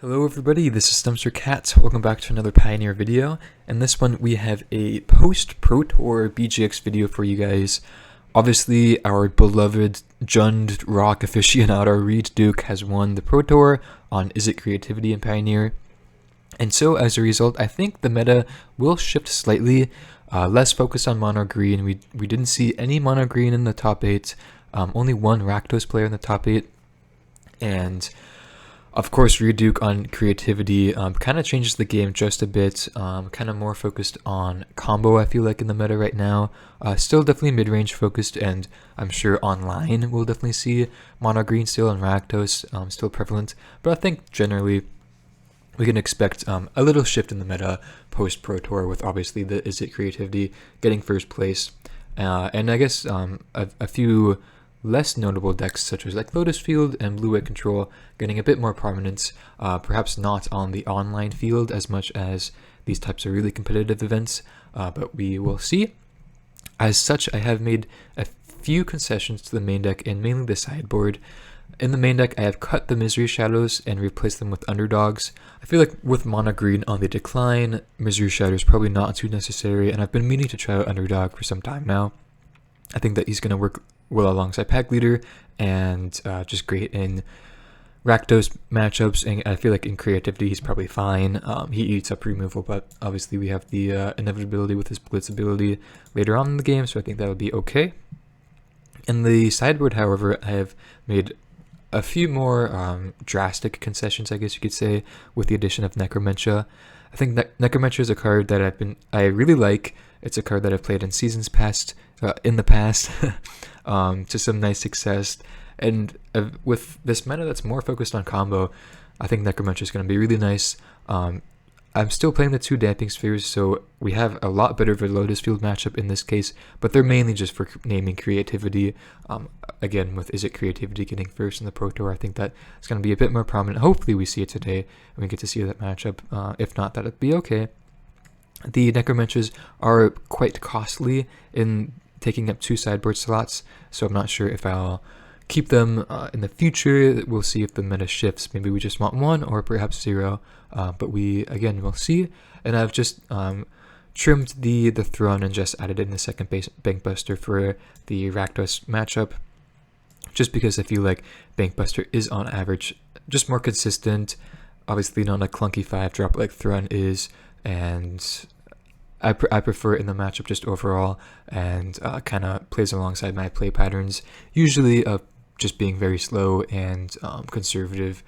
Hello everybody, this is Dumpster Cat. Welcome back to another Pioneer video. In this one we have a post-Pro Tour BGX video for you guys. Obviously our beloved Jund Rock aficionado Reed Duke has won the Pro Tour on Izzet Creativity in Pioneer. And so as a result, I think the meta will shift slightly, less focused on mono green. We didn't see any mono green in the top 8, only one Rakdos player in the top 8. And of course, Reduke on creativity kind of changes the game just a bit, kind of more focused on combo, I feel like, in the meta right now. Still definitely mid-range focused, and I'm sure online we'll definitely see mono green still and Rakdos still prevalent. But I think generally we can expect a little shift in the meta post-Pro Tour with obviously the Izzet creativity getting first place. And I guess a few less notable decks such as like Lotus Field and Blue-White Control getting a bit more prominence, perhaps not on the online field as much as these types of really competitive events, but we will see. As such, I have made a few concessions to the main deck and mainly the sideboard. In the main deck, I have cut the Misery Shadows and replaced them with Underdogs. I feel like with Mono Green on the decline, Misery Shadows probably not too necessary, and I've been meaning to try out Underdog for some time now. I think that he's going to work well alongside Pack Leader and just great in Rakdos matchups, and I feel like in creativity he's probably fine. He eats up removal, but obviously we have the inevitability with his Blitz ability later on in the game, so I think that would be okay. In the sideboard, however, I have made a few more drastic concessions, I guess you could say, with the addition of Necromentia. I think Necromentia is a card that I really like. It's a card that I've played in seasons past, in the past, to some nice success. And with this meta that's more focused on combo, I think Necromentia is going to be really nice. I'm still playing the 2 Damping Spheres, so we have a lot better of a Lotus Field matchup in this case, but they're mainly just for naming creativity. Again, with Izzet creativity getting first in the Pro Tour, I think that it's going to be a bit more prominent. Hopefully we see it today, and we get to see that matchup. If not, that'd be okay. The Necromentias are quite costly in taking up 2 sideboard slots, so I'm not sure if I'll keep them in the future. We'll see if the meta shifts. Maybe we just want 1 or perhaps 0, but we'll see. And I've just trimmed the throne and just added in the second Bankbuster for the Rakdos matchup, just because I feel like Bankbuster is on average just more consistent, obviously not a clunky 5-drop like Thrun is, and I prefer it in the matchup just overall, and kind of plays alongside my play patterns, usually of just being very slow and conservative,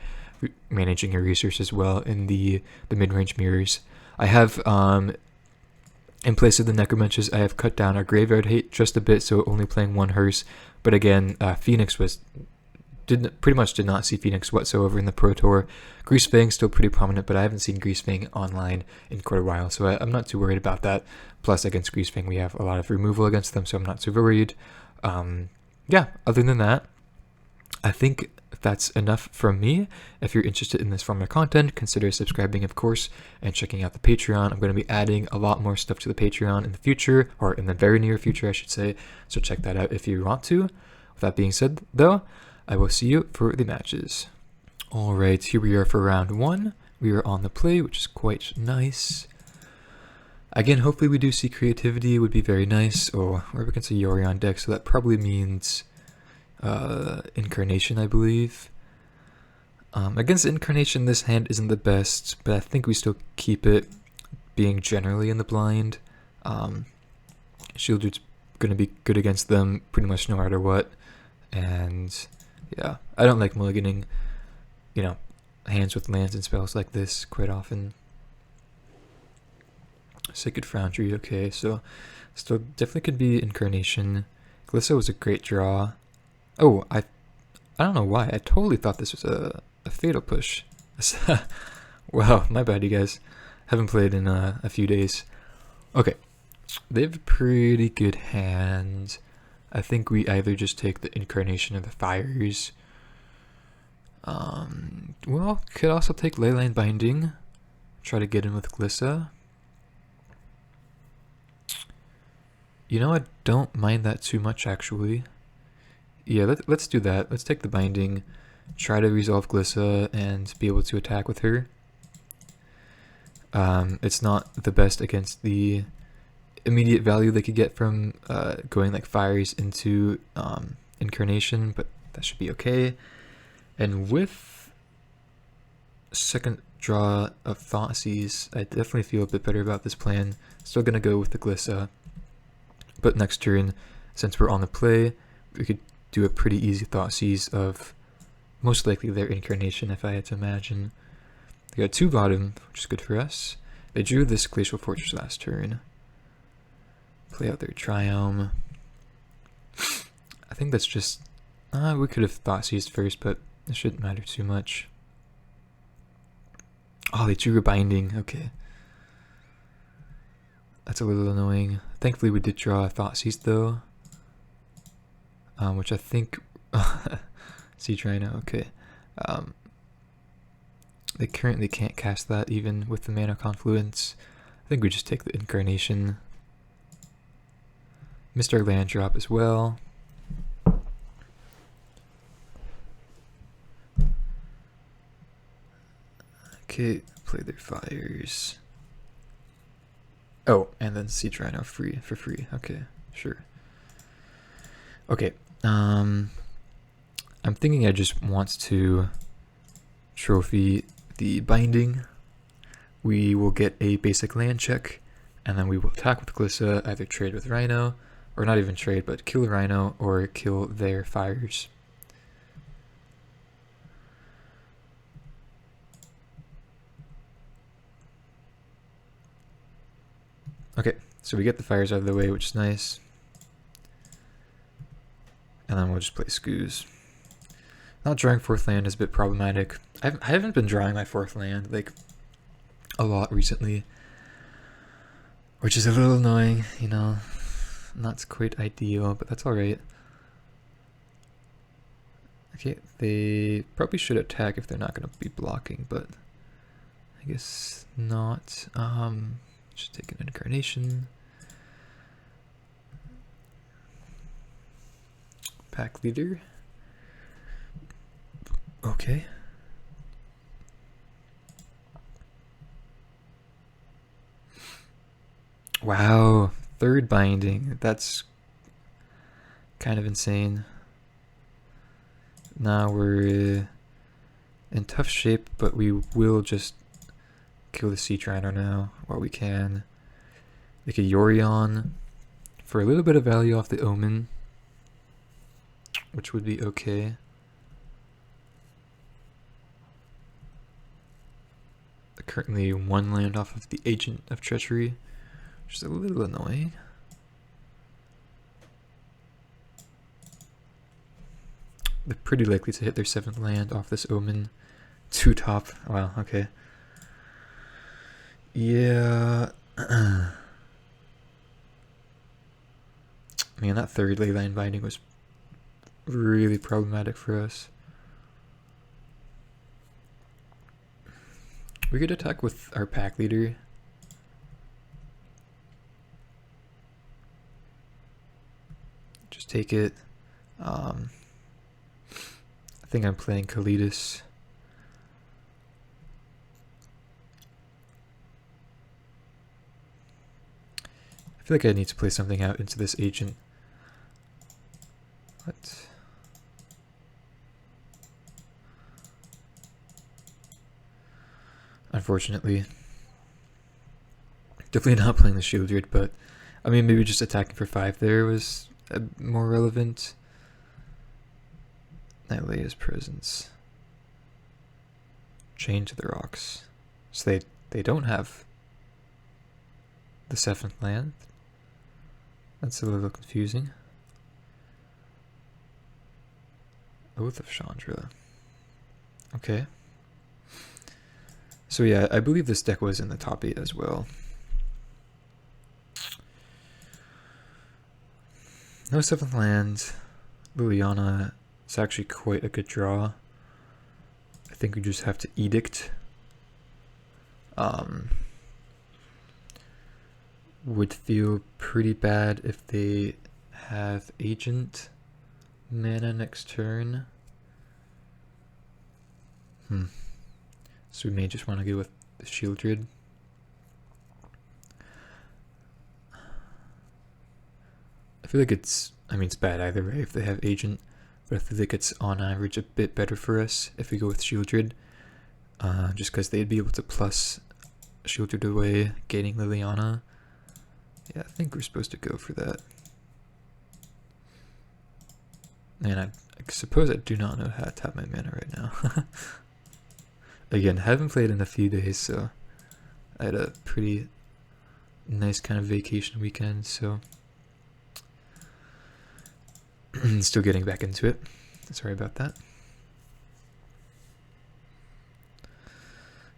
managing your resources well in the mid-range mirrors. I have, in place of the Necromentias, I have cut down our Graveyard Hate just a bit, so only playing 1 Hearse, but again, Phoenix pretty much did not see Phoenix whatsoever in the Pro Tour. Greasefang still pretty prominent, but I haven't seen Greasefang online in quite a while, so I'm not too worried about that. Plus, against Greasefang, we have a lot of removal against them, so I'm not too worried. Yeah, other than that, I think that's enough from me. If you're interested in this form of content, consider subscribing, of course, and checking out the Patreon. I'm going to be adding a lot more stuff to the Patreon in the future, or in the very near future, I should say, so check that out if you want to. With that being said, though, I will see you for the matches. Alright, here we are for round 1. We are on the play, which is quite nice. Again, hopefully we do see creativity. It would be very nice. Oh, we're up against a Yorion deck, so that probably means Incarnation, I believe. Against Incarnation, this hand isn't the best, but I think we still keep it, being generally in the blind. Shieldred's going to be good against them pretty much no matter what. And yeah, I don't like mulliganing, hands with lands and spells like this quite often. Sacred Foundry, okay, so still definitely could be Incarnation. Glissa was a great draw. Oh, I don't know why, I totally thought this was a Fatal Push. Wow, my bad, you guys. Haven't played in a few days. Okay, they have a pretty good hand. I think we either just take the Incarnation or the Fires. Well, could also take Leyline Binding. Try to get in with Glissa. I don't mind that too much, actually. Yeah, let's do that. Let's take the Binding. try to resolve Glissa and be able to attack with her. It's not the best against the immediate value they could get from going like fires into Incarnation, but that should be okay. And with second draw of Thoughtseize, I definitely feel a bit better about this plan. Still gonna go with the Glissa, but next turn, since we're on the play, we could do a pretty easy Thoughtseize of most likely their Incarnation, if I had to imagine. They got 2 bottom, which is good for us. They drew this Glacial Fortress last turn. Play out their Triome. I think that's just... we could have Thoughtseized first, but it shouldn't matter too much. Oh, they drew a Binding. Okay. That's a little annoying. Thankfully, we did draw a Thoughtseize, though. Which I think... Siege Rhino, okay. They currently can't cast that even with the Mana Confluence. I think we just take the Incarnation. Missed our land drop as well. Okay, play their fires. Oh, and then Siege Rhino for free. Okay, sure. Okay, I'm thinking I just want to trophy the Binding. We will get a basic land check, and then we will attack with Glissa, either trade with Rhino, or not even trade, but kill Rhino, or kill their fires. Okay, so we get the fires out of the way, which is nice. And then we'll just play Scoos. Not drawing 4th land is a bit problematic. I haven't been drawing my 4th land like a lot recently, which is a little annoying, you know. Not quite ideal, but that's alright. Okay, they probably should attack if they're not going to be blocking, but I guess not. Just take an Incarnation. Pack Leader. Okay. Wow, 3rd Binding. That's kind of insane. Now we're in tough shape, but we will just kill the Siege Rhino now while we can. Make a Yorion for a little bit of value off the Omen, which would be okay. Currently 1 land off of the Agent of Treachery, which is a little annoying. They're pretty likely to hit their 7th land off this Omen. 2 top. Wow, okay. Yeah. Man, that 3rd Leyline Binding was really problematic for us. We could attack with our Pack Leader. Just take it. I think I'm playing Kalidas. I feel like I need to play something out into this Agent. What? Unfortunately. Definitely not playing the Shieldred, but I mean, maybe just attacking for 5 there was more relevant. Nylea's Presence. Chain to the Rocks. So they don't have the 7th land. That's a little confusing. Oath of Chandra. Okay. So yeah, I believe this deck was in the top 8 as well. No 7th land. Liliana is actually quite a good draw. I think we just have to Edict. Would feel pretty bad if they have Agent mana next turn. So we may just want to go with the Shieldred. I feel like it's bad either way if they have Agent, but I feel like it's on average a bit better for us if we go with Shieldred. Just because they'd be able to plus Shieldred away, gaining Liliana. Yeah, I think we're supposed to go for that. And I suppose I do not know how to tap my mana right now. Again, haven't played in a few days, so I had a pretty nice kind of vacation weekend, so still getting back into it. Sorry about that.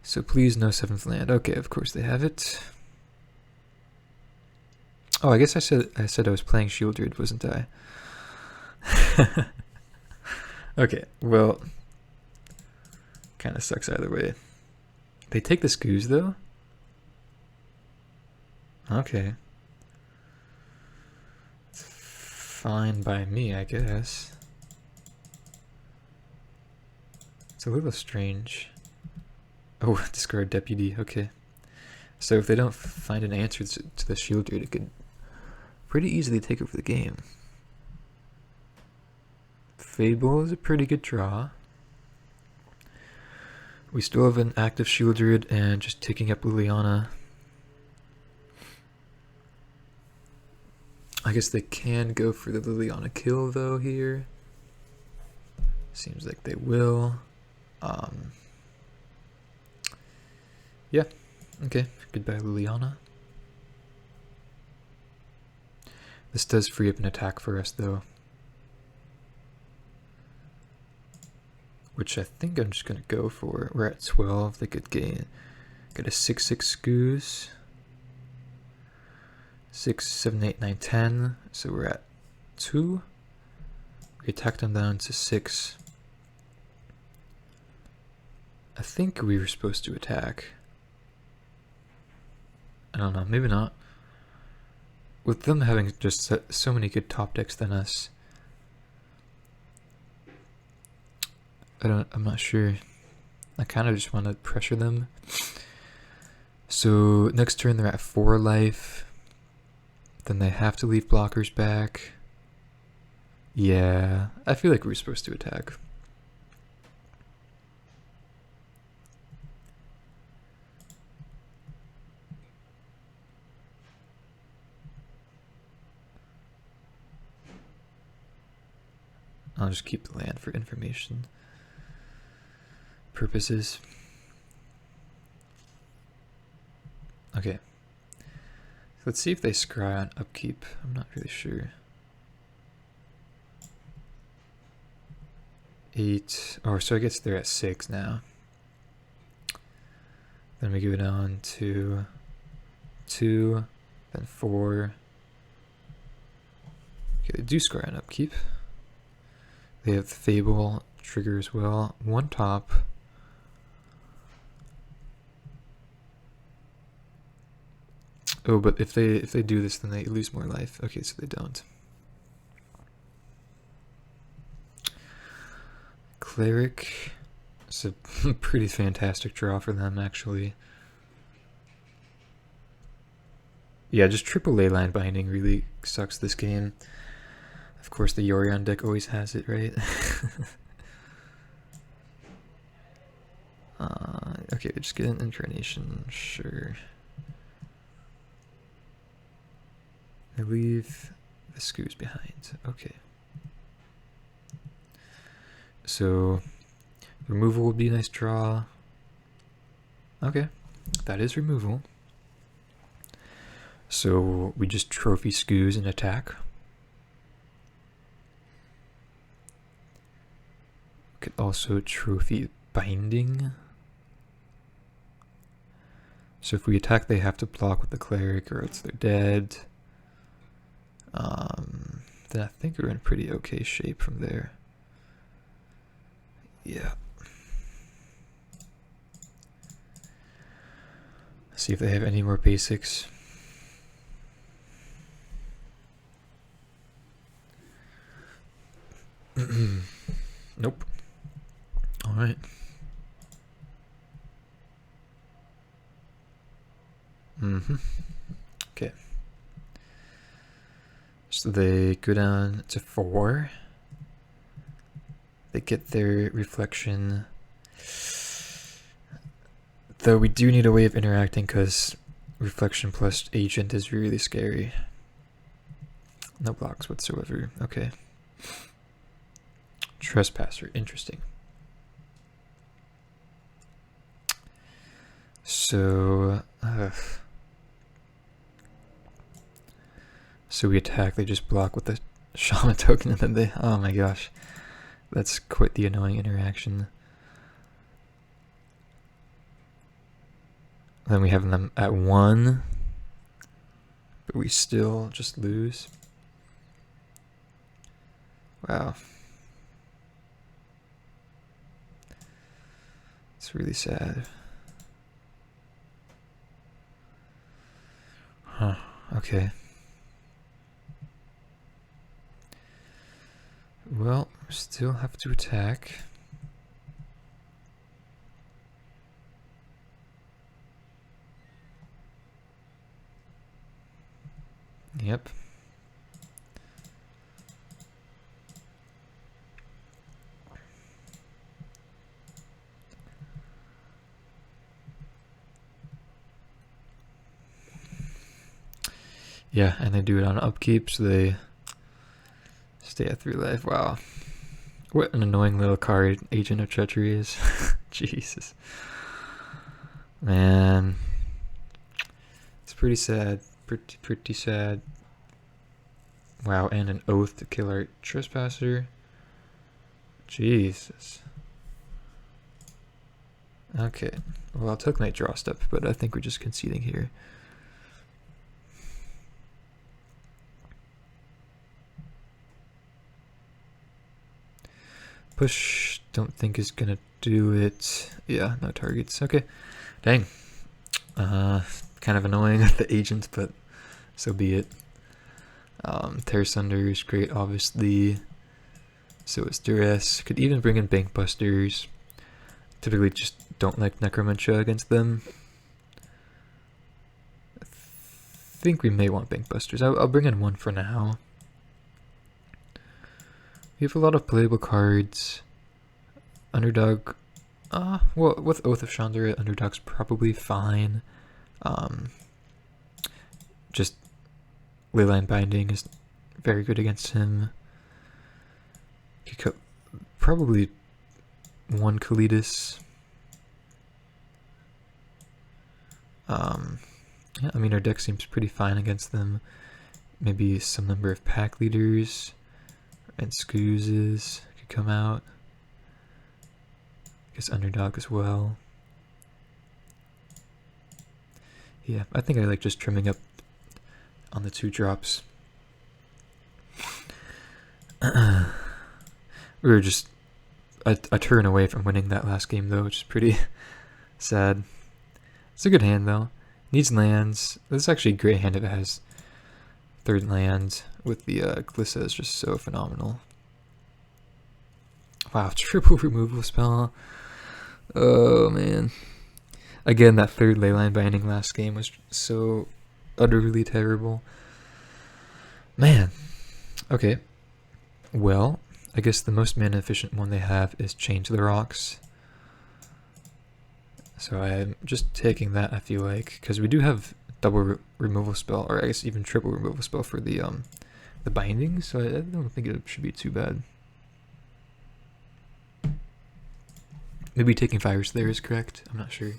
So please no 7th land. Okay, of course they have it. Oh, I guess I said I was playing Shieldred, wasn't I? Okay, well, kind of sucks either way. They take the Scoos though? Okay. It's fine by me, I guess. It's a little strange. Oh, discard Deputy, okay. So if they don't find an answer to the Shieldred, it could pretty easily take over the game. Fable is a pretty good draw. We still have an active Shieldred and just taking up Liliana. I guess they can go for the Liliana kill though here. Seems like they will. Yeah, okay, goodbye Liliana. This does free up an attack for us though. Which I think I'm just gonna go for. We're at 12, they could get a 6/6 Scoos. 6, 7, 8, 9, 10. So we're at 2. We attack them down to 6. I think we were supposed to attack. I don't know, maybe not. With them having just so many good top decks than us, I'm not sure. I kind of just want to pressure them. So next turn they're at 4 life. Then they have to leave blockers back. Yeah, I feel like we're supposed to attack. I'll just keep the land for information purposes. Okay. Let's see if they scry on upkeep. I'm not really sure. 8. Oh, so I guess they're at 6 now. Then we go down to 2, then 4. Okay, they do scry on upkeep. They have Fable trigger as well. 1 top. Oh, but if they do this, then they lose more life. Okay, so they don't. Cleric. It's a pretty fantastic draw for them, actually. Yeah, just triple leyline binding really sucks this game. Of course, the Yorion deck always has it, right? Okay, just get an Incarnation, sure. I leave the Scoos behind. Okay. So removal would be a nice draw. Okay, that is removal. So we just trophy Scoos and attack. Could also trophy binding. So if we attack, they have to block with the cleric, or else they're dead. Then I think we're in pretty okay shape from there. Yeah. See if they have any more basics. Nope. All right. Okay. So they go down to 4. They get their reflection. Though we do need a way of interacting because reflection plus agent is really scary. No blocks whatsoever. Okay. Trespasser. Interesting. So, so we attack, they just block with the shaman token, and then they, oh my gosh. That's quite the annoying interaction. Then we have them at 1, but we still just lose. Wow. It's really sad. Huh, okay. Well, still have to attack. Yep. Yeah, and they do it on upkeep, so they stay at 3 life. Wow. What an annoying little card Agent of Treachery is. Jesus. Man. It's pretty sad. Pretty sad. Wow, and an oath to kill our Trespasser. Jesus. Okay. Well, I'll take Night Draw Step, but I think we're just conceding here. Push, don't think is gonna do it. Yeah, no targets. Okay. Dang. Kind of annoying with the agent, but so be it. Tear Sunder is great, obviously. So is Duress. Could even bring in Bank Busters. Typically just don't like Necromentia against them. I think we may want Bank Busters. I'll bring in 1 for now. We have a lot of playable cards. Underdog, well, with Oath of Chandra, Underdog's probably fine. Just Leyline Binding is very good against him. Probably 1 Kalidas. Yeah, I mean, our deck seems pretty fine against them. Maybe some number of pack leaders. And Scoozes could come out. I guess Underdog as well. Yeah, I think I like just trimming up on the 2 drops. We were just a turn away from winning that last game though, which is pretty sad. It's a good hand though. Needs lands. This is actually a great hand if it has 3rd land. With the Glissa is just so phenomenal. Wow, triple removal spell. Oh man. Again, that 3rd Leyline Binding last game was so utterly terrible. Man. Okay. Well, I guess the most mana efficient one they have is Change the Rocks. So I'm just taking that, I feel like, because we do have double removal spell, or I guess even triple removal spell for the binding, so I don't think it should be too bad. Maybe taking Fire Slayer is correct, I'm not sure.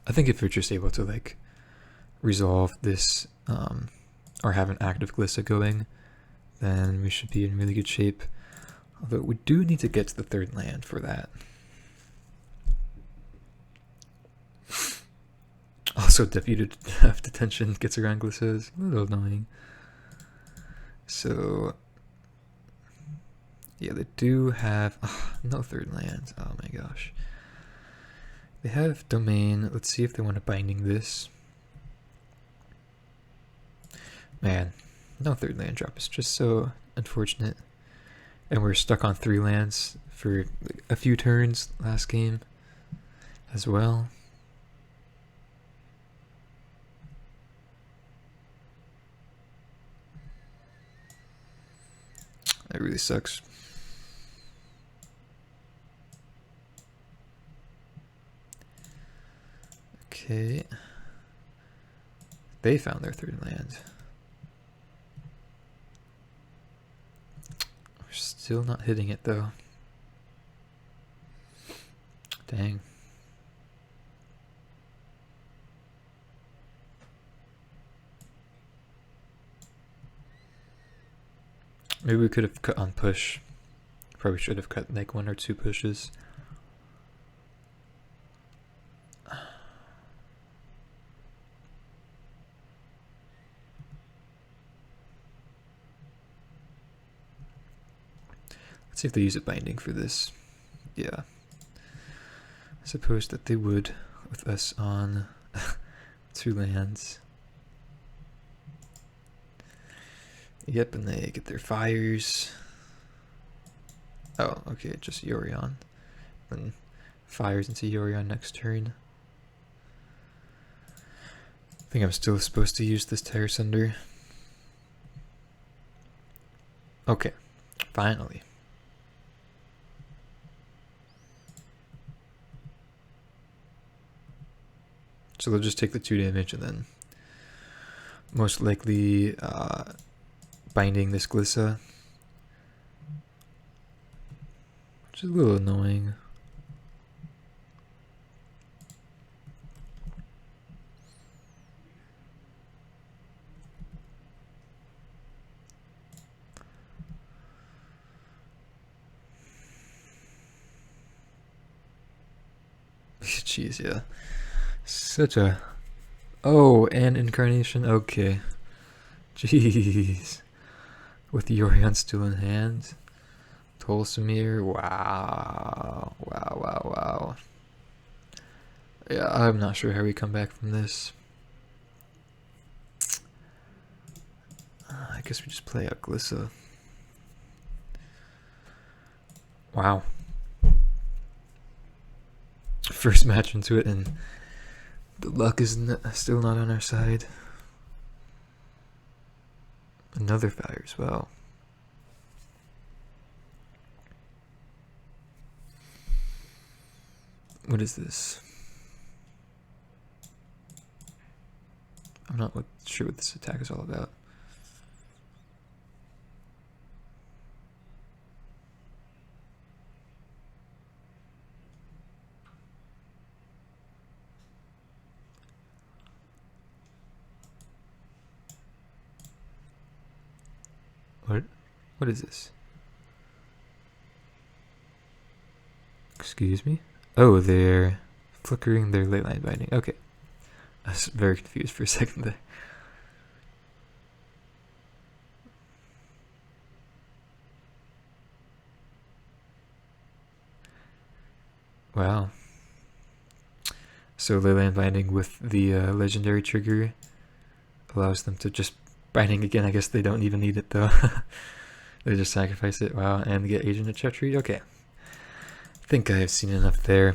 I think if we're just able to like resolve this or have an active Glissa going, then we should be in really good shape. Although we do need to get to the 3rd land for that. Also, Deputy Detention gets around Glissas. A little annoying. So, yeah, they do have no 3rd land. Oh my gosh. They have Domain. Let's see if they want to Binding this. Man, no third land drop is just so unfortunate. And we're stuck on 3 lands for a few turns last game as well. That really sucks. Okay. They found their 3rd land. We're still not hitting it though. Dang. Maybe we could have cut on push. Probably should have cut like 1 or 2 pushes. Let's see if they use a binding for this. Yeah. I suppose that they would with us on 2 lands. Yep, and they get their fires. Oh, okay, just Yorion. Then fires into Yorion next turn. I think I'm still supposed to use this Terror Sunder. Okay, finally. So they'll just take the 2 damage and then most likely binding this Glissa, which is a little annoying. Jeez, yeah. Such a... Oh, and Incarnation? Okay. Jeez. With Yorion still in hand. Tolsimir, wow. Wow. Yeah, I'm not sure how we come back from this. I guess we just play out Glissa. Wow. First match into it and the luck is still not on our side. Another fire as well. What is this? I'm not sure what this attack is all about. What is this? Excuse me? Oh, they're flickering their ley line binding. Okay. I was very confused for a second there. Wow. So ley line binding with the legendary trigger allows them to just binding again. I guess they don't even need it though. They just sacrifice it. Wow, and get Agent of Treachery. Okay. I think I have seen enough there.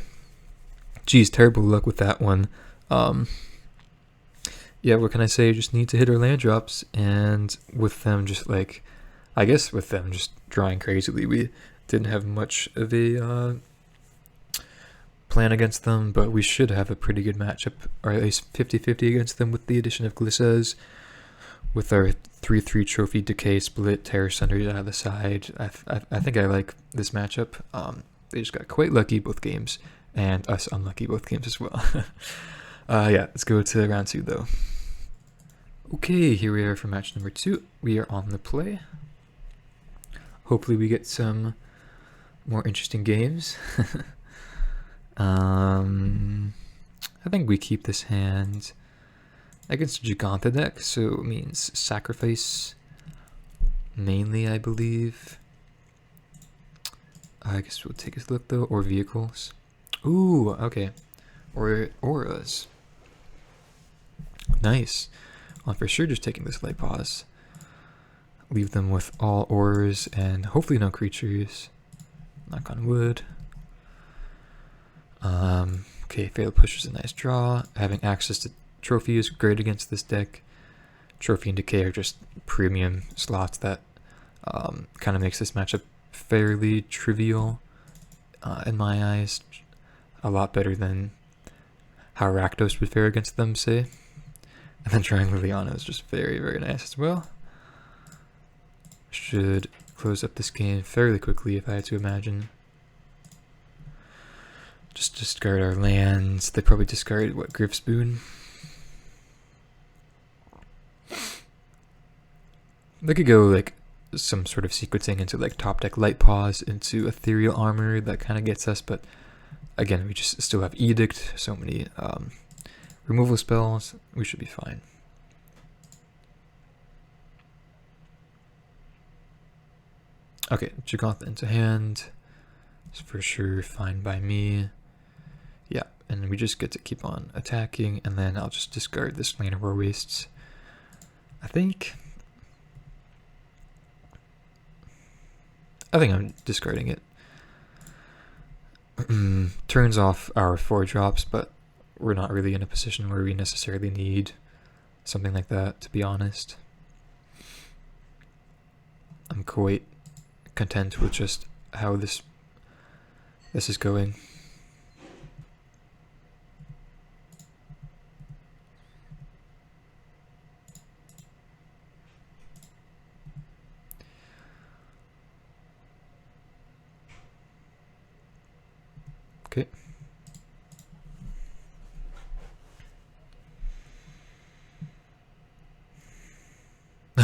Geez, terrible luck with that one. Yeah, what can I say? Just need to hit our land drops, and with them just like, I guess with them just drawing crazily, we didn't have much of a plan against them, but we should have a pretty good matchup, or at least 50-50 against them with the addition of Glissas. With our 3/3 trophy decay split, Terror Sunders out of the side, I think I like this matchup. They just got quite lucky both games, and us unlucky both games as well. Yeah, let's go to round 2 though. Okay, here we are for match number 2. We are on the play. Hopefully we get some more interesting games. I think we keep this hand against a Giganta deck, so it means sacrifice mainly, I believe. I guess we'll take a look though, or vehicles. Ooh, okay. Or auras. Nice. I'm for sure just taking this light pause. Leave them with all ores and hopefully no creatures. Knock on wood. Okay, Fatal Push is a nice draw. Having access to Trophy is great against this deck. Trophy and Decay are just premium slots that kind of makes this matchup fairly trivial in my eyes. A lot better than how Rakdos would fare against them, say. And then trying Liliana is just very, very nice as well. Should close up this game fairly quickly if I had to imagine. Just discard our lands. They probably discard, what, Griffspoon? They could go like some sort of sequencing into like top deck light pause into ethereal armor that kind of gets us, but again, we just still have edict, so many removal spells, we should be fine. Okay, Jugantha into hand. It's for sure fine by me. Yeah, and we just get to keep on attacking, and then I'll just discard this Land of War Wastes. I think I'm discarding it. Turns off our 4-drops, but we're not really in a position where we necessarily need something like that, to be honest. I'm quite content with just how this is going. Okay.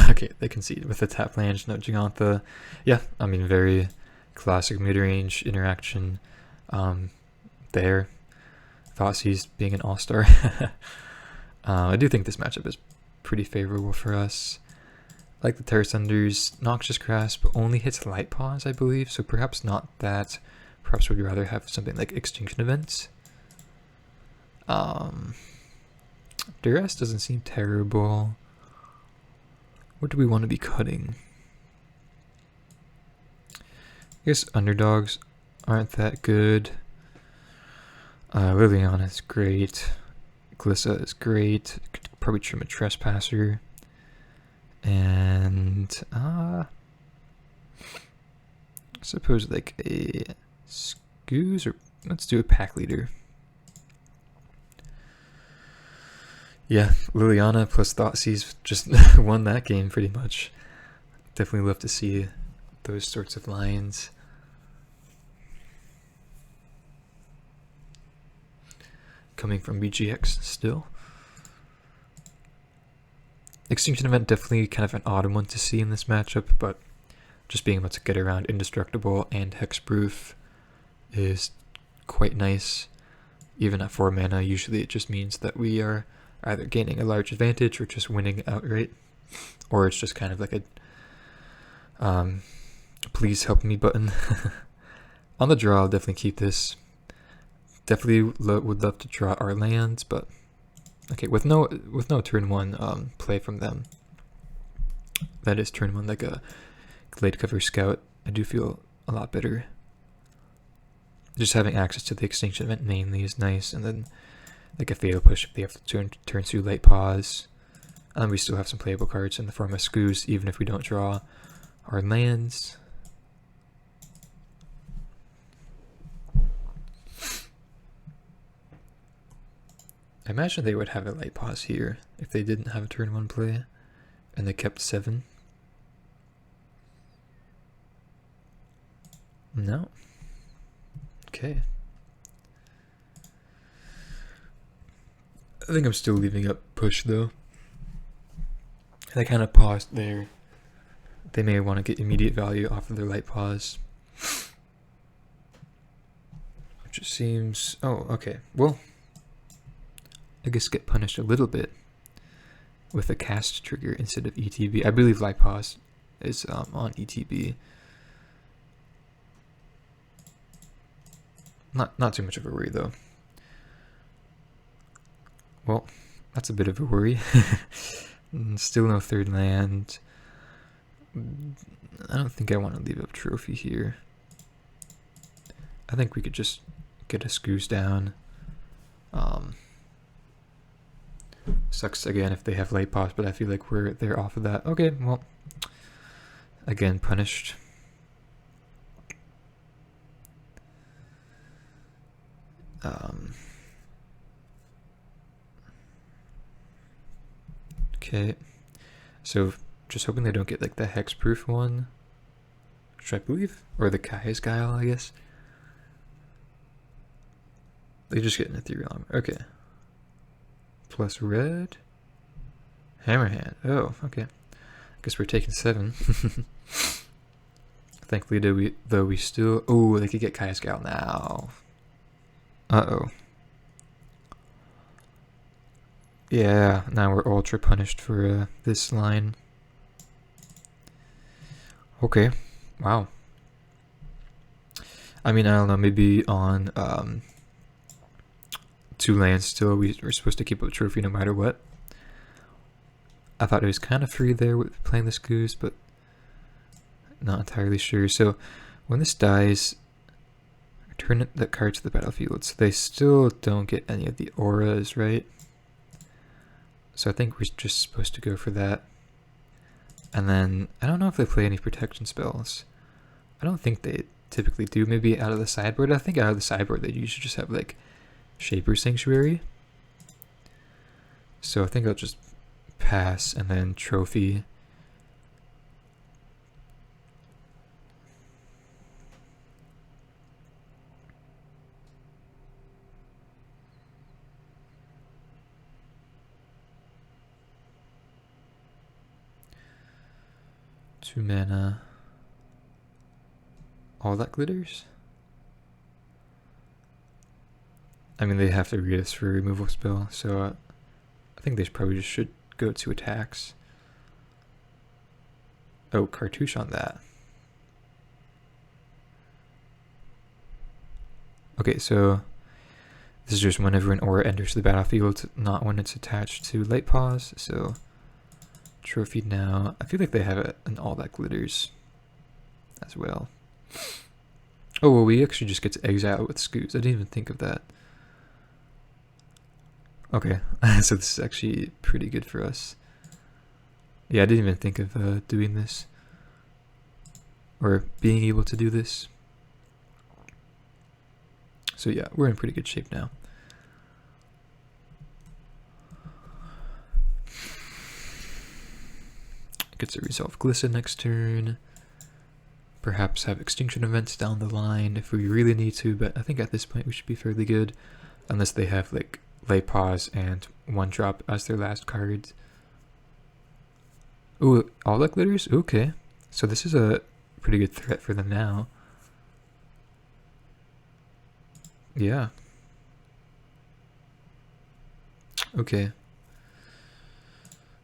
Okay, they concede with the tap land, no Jugantha. Yeah, I mean, very classic mid-range interaction there. Thoughtseize being an all-star. I do think this matchup is pretty favorable for us. Like the Terra Sunder's Noxious Grasp only hits Light Pause, I believe, so perhaps not that. Perhaps we'd rather have something like Extinction Events. Duress doesn't seem terrible. What do we want to be cutting? I guess Underdogs aren't that good. Liliana is great. Glissa is great. Could probably trim a Trespasser. And I suppose like a Scoos, or let's do a Pack Leader. Yeah, Liliana plus Thoughtseize just won that game pretty much. Definitely love to see those sorts of lines. Coming from BGX still. Extinction Event definitely kind of an odd one to see in this matchup, but just being able to get around Indestructible and Hexproof is quite nice. Even at 4 mana, usually it just means that we are either gaining a large advantage or just winning outright, or it's just kind of like a please help me button. On the draw, I'll definitely keep this. Definitely would love to draw our lands, but okay, with no turn 1 play from them. That is turn 1, like a Glade Cover Scout. I do feel a lot better. Just having access to the Extinction Event mainly is nice, and then like a Fatal Push if they have to turn 2 Light Pause. And we still have some playable cards in the form of Scoos, even if we don't draw our lands. I imagine they would have a Light Pause here if they didn't have a turn 1 play, and they kept 7. No. Okay. I think I'm still leaving up push though. They kind of paused there. They may want to get immediate value off of their Light Pause. Which it seems... Oh, okay. Well, I guess get punished a little bit with a cast trigger instead of ETB. I believe Light Pause is on ETB. Not too much of a worry though. Well, that's a bit of a worry. Still no third land. I don't think I want to leave a trophy here. I think we could just get a Screws down. Sucks again if they have late pause, but I feel like they're off of that. Okay, well, again, punished. Okay, so just hoping they don't get like the hexproof one, which I believe, or the Kaya's Guile, I guess. They just get an ethereal armor. Okay. Plus red. Hammerhand. Oh, okay. I guess we're taking 7. Thankfully, though we still. Oh, they could get Kaya's Guile now. Uh-oh. Yeah, now we're ultra punished for this line. Okay. Wow. I mean, I don't know, maybe on 2 lands still we're supposed to keep up a trophy no matter what. I thought it was kind of free there with playing this Goose, but not entirely sure. So when this dies, return that card to the battlefield. So they still don't get any of the auras, right? So I think we're just supposed to go for that. And then, I don't know if they play any protection spells. I don't think they typically do. Maybe out of the sideboard. I think out of the sideboard they usually just have like Shaper Sanctuary. So I think I'll just pass and then trophy. Two mana. All that glitters? I mean, they have to read us for a removal spell, so I think they probably just should go to attacks. Oh, cartouche on that. Okay, so this is just whenever an aura enters the battlefield, not when it's attached to light pause, so trophy now. I feel like they have an all that glitters as well. Oh, well, we actually just get to exile with Scoots. I didn't even think of that. Okay, so this is actually pretty good for us. Yeah, I didn't even think of doing this. Or being able to do this. So yeah, we're in pretty good shape now. Gets to resolve Glissa next turn. Perhaps have extinction events down the line if we really need to, but I think at this point we should be fairly good. Unless they have like Lay Pause and 1-drop as their last cards. Ooh, all that glitters? Okay. So this is a pretty good threat for them now. Yeah. Okay.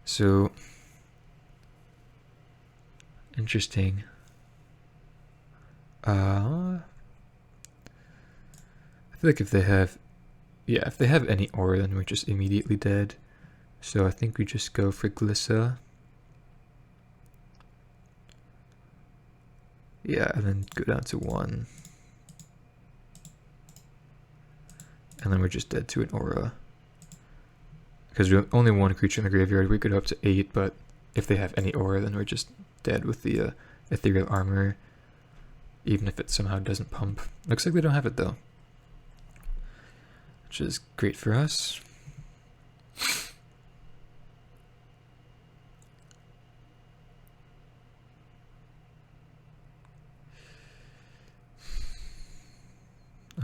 So interesting. I feel like if they have any aura, then we're just immediately dead. So I think we just go for Glissa. Yeah, and then go down to 1. And then we're just dead to an aura. Because we have only 1 creature in the graveyard, we could go up to 8, but if they have any aura, then we're just dead with the ethereal armor. Even if it somehow doesn't pump. Looks like they don't have it though. Which is great for us.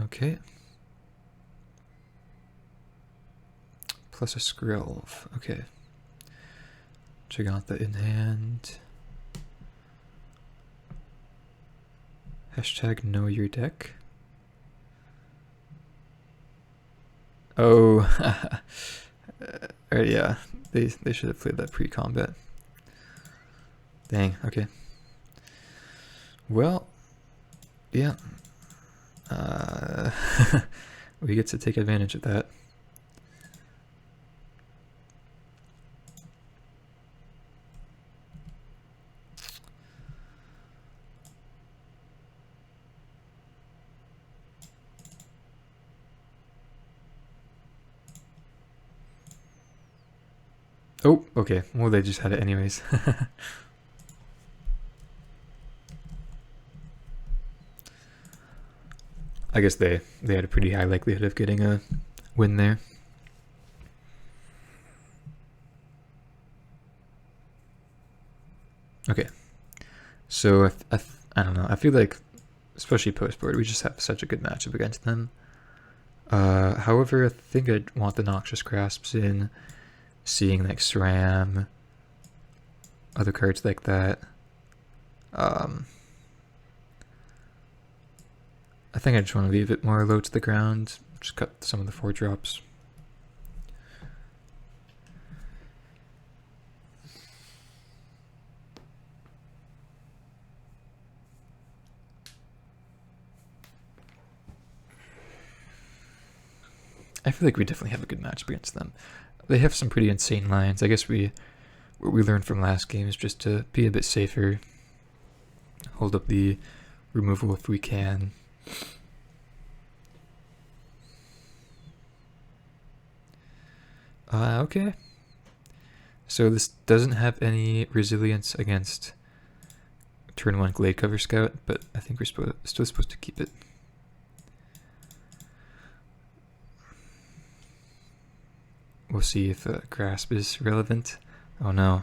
Okay. Plus a Skrill. Okay. Check out the in hand. Hashtag know your deck. Oh, yeah, they should have played that pre-combat. Dang, okay. Well, yeah. We get to take advantage of that. Oh, okay. Well, they just had it anyways. I guess they had a pretty high likelihood of getting a win there. Okay. So I don't know. I feel like, especially post-board, we just have such a good matchup against them. However, I think I'd want the Noxious Grasps in, seeing like SRAM, other cards like that. I think I just want to leave it more low to the ground, just cut some of the 4-drops. I feel like we definitely have a good matchup against them. They have some pretty insane lines. I guess what we learned from last game is just to be a bit safer, hold up the removal if we can. Okay. So this doesn't have any resilience against turn 1 Glade Cover Scout, but I think we're still supposed to keep it. We'll see if Grasp is relevant. Oh no.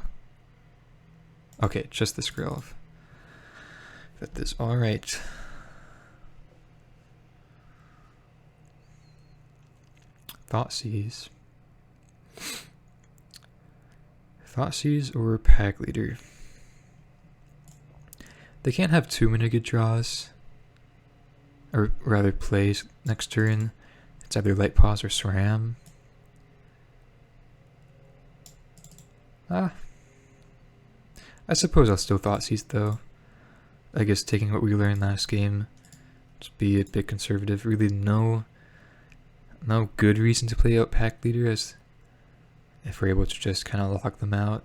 Okay, just the Skrill. That is alright. Thoughtseize. Thoughtseize or Pack Leader. They can't have too many good draws, or rather plays next turn. It's either Light Paws or SRAM. I suppose I'll still Thoughtseize though. I guess taking what we learned last game, just be a bit conservative. Really no good reason to play out Pack Leader, as if we're able to just kind of lock them out,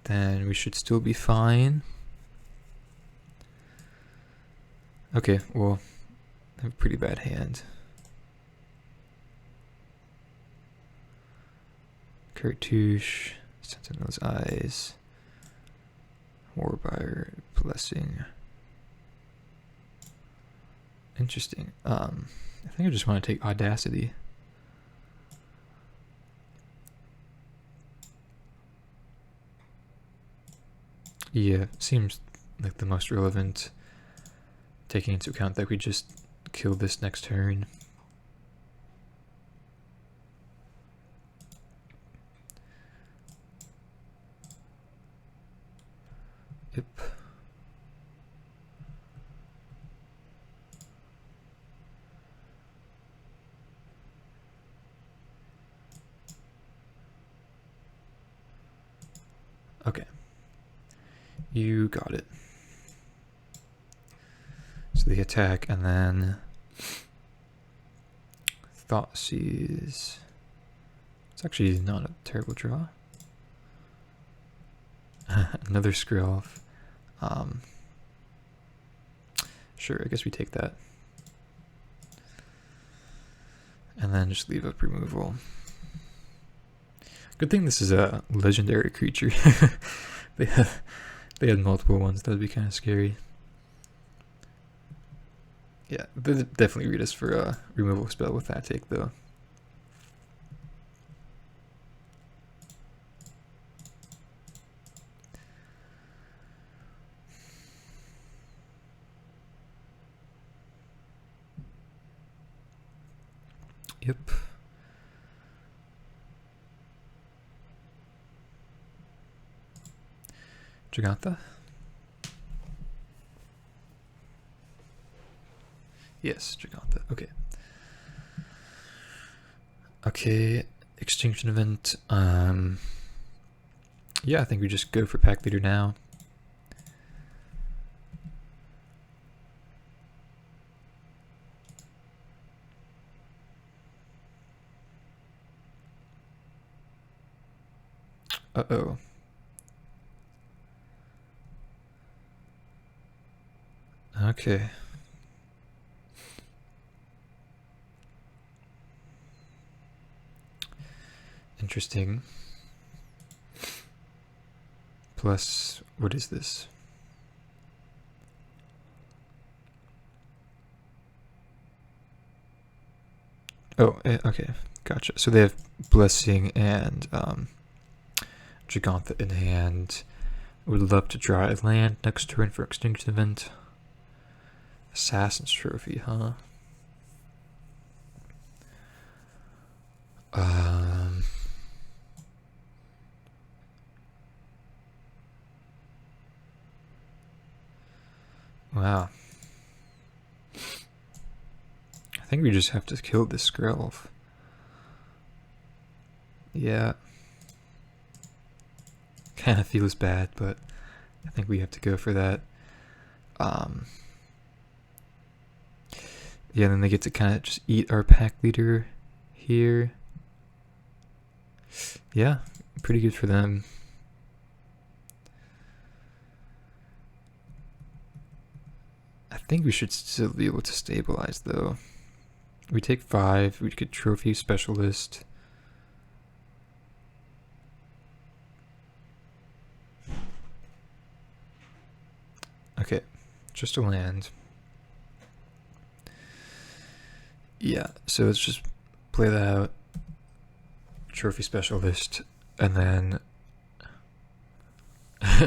then we should still be fine. Okay, well, I have a pretty bad hand. Cartouche, Sentinel's Eyes, Warbuyer, Blessing. Interesting. I think I just want to take Audacity. Yeah, seems like the most relevant, taking into account that we just killed this next turn. Yep. Okay. You got it. So the attack, and then Thoughtseize. It's actually not a terrible draw. Another Skrill. Sure, I guess we take that. And then just leave up removal. Good thing this is a legendary creature. they had multiple ones. That would be kind of scary. Yeah, they definitely read us for a removal spell with that take though. Yep. Gigantha? Yes, Gigantha. Okay. Okay, Extinction Event. Yeah, I think we just go for Pack Leader now. Uh-oh. Okay. Interesting. plus, what is this? Oh, okay, gotcha. So they have Blessing and Gigantha in hand. Would love to draw a land next turn for Extinction Event. Assassin's Trophy, huh? Wow. I think we just have to kill this Skrelv. Yeah. Kind of feels bad, but I think we have to go for that. Yeah, then they get to kind of just eat our pack leader here. Yeah, pretty good for them. I think we should still be able to stabilize, though. We take 5, we could Trophy Specialist. Okay, just a land. Yeah, so let's just play that out. Trophy Specialist, and then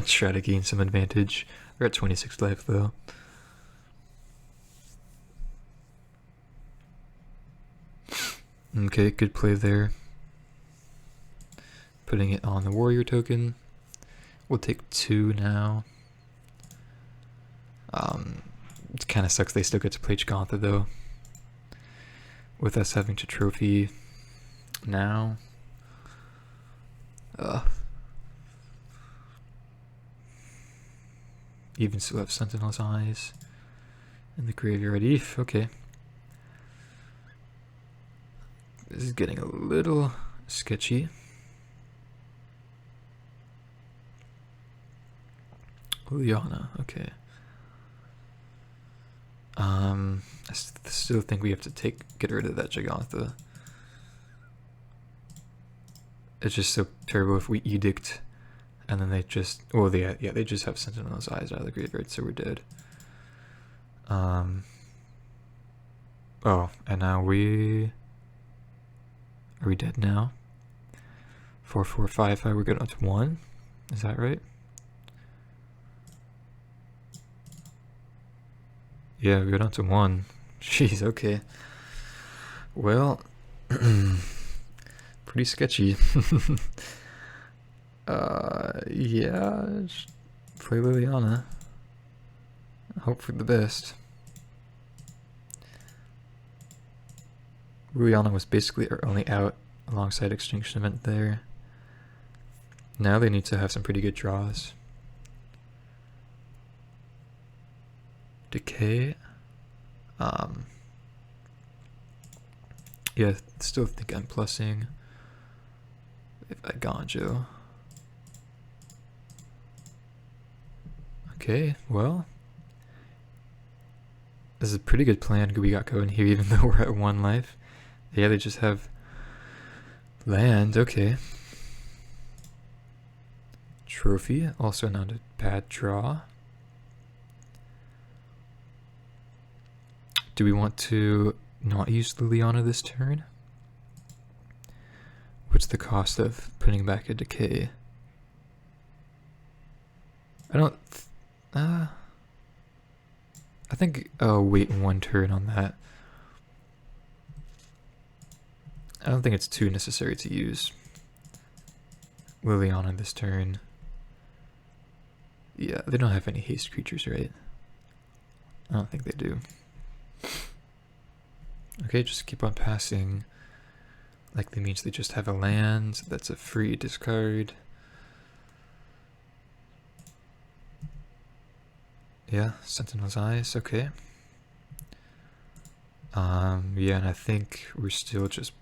try to gain some advantage. We're at 26 life, though. Okay, good play there. Putting it on the warrior token. We'll take 2 now. It kind of sucks they still get to play Gigantha, though. With us having to trophy now. Even still have Sentinel's Eyes in the graveyard. Eef, okay. This is getting a little sketchy. Liliana, okay. I still think we have to get rid of that Gigantha. It's just so terrible if we Edict, and then they just, well, they just have Sentinel's Eyes out of the graveyard, so we're dead. Oh, and now are we dead now? 4, 4, 5, 5, we're going up to 1. Is that right? Yeah, we go down to 1. Jeez, okay. Well, pretty sketchy. Yeah, just play Liliana. Hope for the best. Liliana was basically our only out alongside Extinction Event there. Now they need to have some pretty good draws. Decay. Yeah, still think I'm plussing if I Ganjo. Okay, well, this is a pretty good plan we got going here, even though we're at 1 life. Yeah, they just have land. Okay. Trophy, also not a bad draw. Do we want to not use Liliana this turn? What's the cost of putting back a Decay? I think I'll wait 1 turn on that. I don't think it's too necessary to use Liliana this turn. Yeah, they don't have any haste creatures, right? I don't think they do. Okay, just keep on passing. Likely means they just have a land that's a free discard. Yeah, Sentinel's Eyes, okay. Yeah, and I think we're still just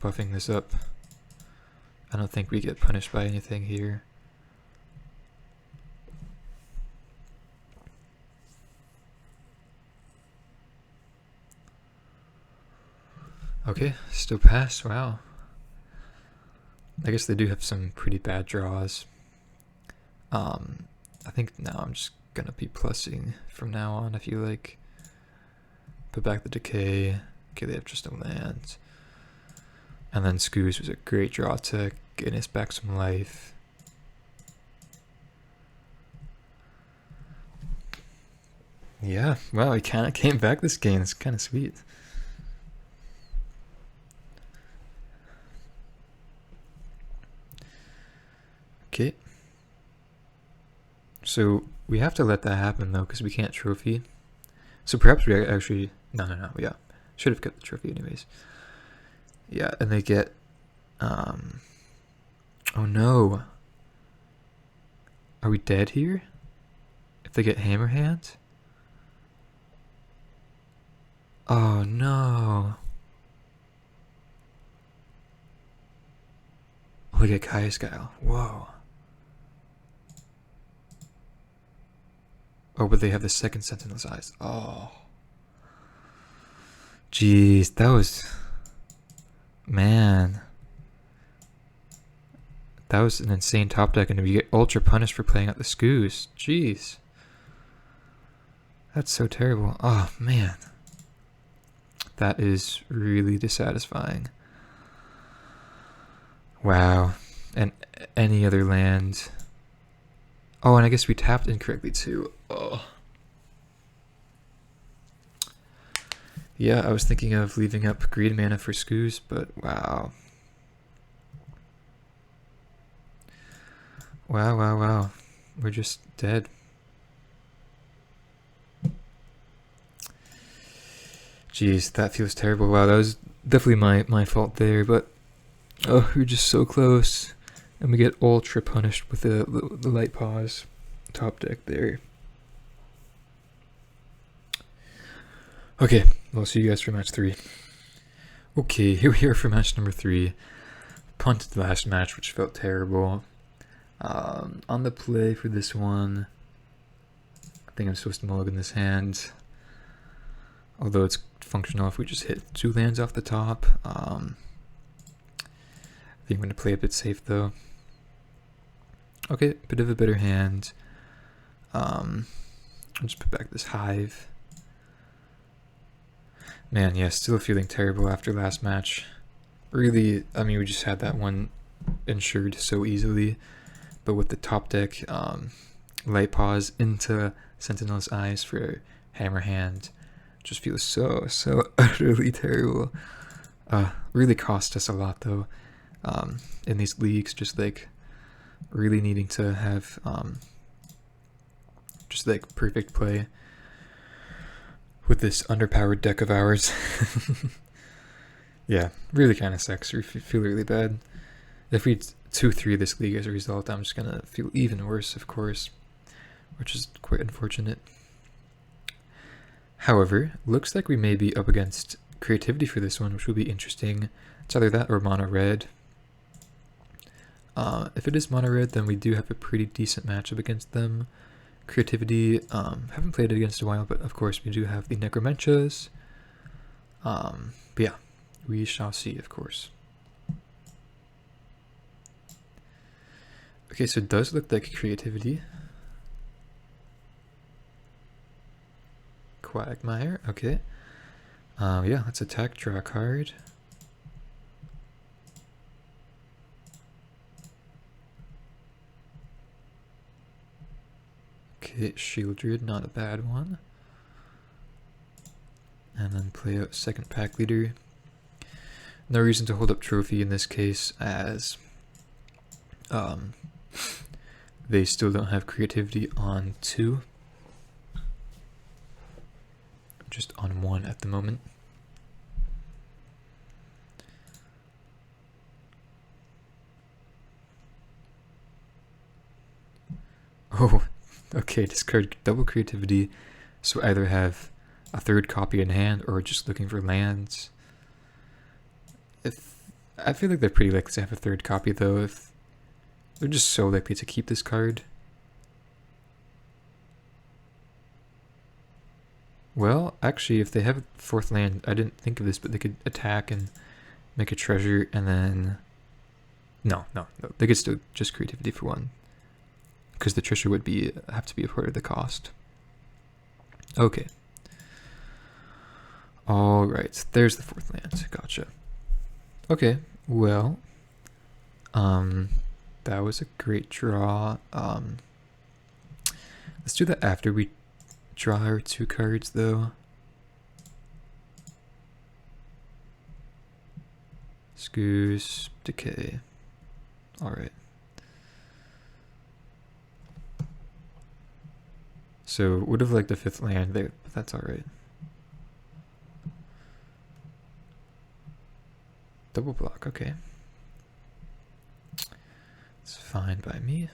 buffing this up. I don't think we get punished by anything here. Okay, still pass, wow. I guess they do have some pretty bad draws. I think now I'm just gonna be plussing from now on. I feel like put back the decay. Okay, they have just no land. And then Scoos was a great draw to get us back some life. Yeah, wow, he kind of came back this game. It's kind of sweet. Okay. So we have to let that happen though, because we can't trophy. So perhaps we actually... No, yeah. Should have kept the trophy anyways. Yeah, and they get... Oh no. Are we dead here? If they get Hammer Hand? Oh no. Oh, they get Kaiskyle. Whoa. Oh, but they have the second Sentinel's Eyes. Oh. Jeez, that was... Man. That was an insane top deck, and we get ultra punished for playing out the Scoos. Jeez. That's so terrible. Oh, man. That is really dissatisfying. Wow. And any other land... Oh, and I guess we tapped incorrectly too. Oh. Yeah, I was thinking of leaving up green mana for Scoos, but wow. Wow. We're just dead. Jeez, that feels terrible. Wow, that was definitely my fault there, but oh, we're just so close. And we get ultra punished with the light pause top deck there. Okay, we'll see you guys for match 3. Okay, here we are for match number 3. Punted the last match, which felt terrible. On the play for this one, I think I'm supposed to mulligan this hand. Although it's functional if we just hit 2 lands off the top. I think I'm going to play a bit safe though. Okay, bit of a better hand. I'll just put back this Hive. Man, yeah, still feeling terrible after last match. Really, I mean, we just had that one ensured so easily. But with the top deck, light pause into Sentinel's Eyes for Hammer Hand, just feels so utterly terrible. Really cost us a lot though. In these leagues, just like really needing to have just like perfect play with this underpowered deck of ours. Yeah, really kind of sucks. We feel really bad. If we 2-3 this league as a result, I'm just gonna feel even worse, of course, which is quite unfortunate. However, looks like we may be up against creativity for this one, which will be interesting. It's either that or mono red. If it is mono red, then we do have a pretty decent matchup against them. Creativity, haven't played it against a while, but of course we do have the Necromentias. But yeah, we shall see, of course. Okay, so it does look like creativity. Quagmire, okay. Yeah, let's attack, draw a card. Okay, Shieldred, not a bad one. And then play out second pack leader. No reason to hold up trophy in this case, as they still don't have creativity on 2. Just on 1 at the moment. Oh, okay, discard double creativity, so either have a 3rd copy in hand or just looking for lands. I feel like they're pretty likely to have a 3rd copy though, if they're just so likely to keep this card. Well, actually, if they have a 4th land, I didn't think of this, but they could attack and make a treasure, and then... No, they could still just creativity for 1. because the Trisha would have to be a part of the cost. Okay. All right, there's the 4th land. Gotcha. Okay, well, that was a great draw. Let's do that after we draw our 2 cards, though. Scoos, Decay. Alright. So, would have liked the 5th land there, but that's alright. Double block, okay. It's fine by me.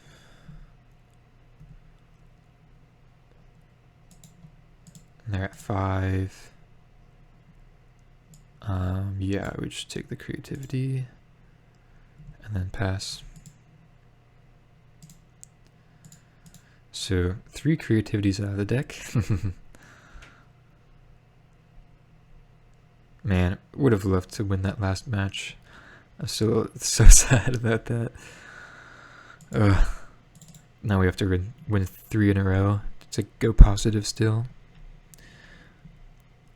And they're at 5. Yeah, we just take the creativity and then pass. So 3 creativities out of the deck. Man, would have loved to win that last match. I'm so sad about that. Now we have to win 3 in a row to go positive still.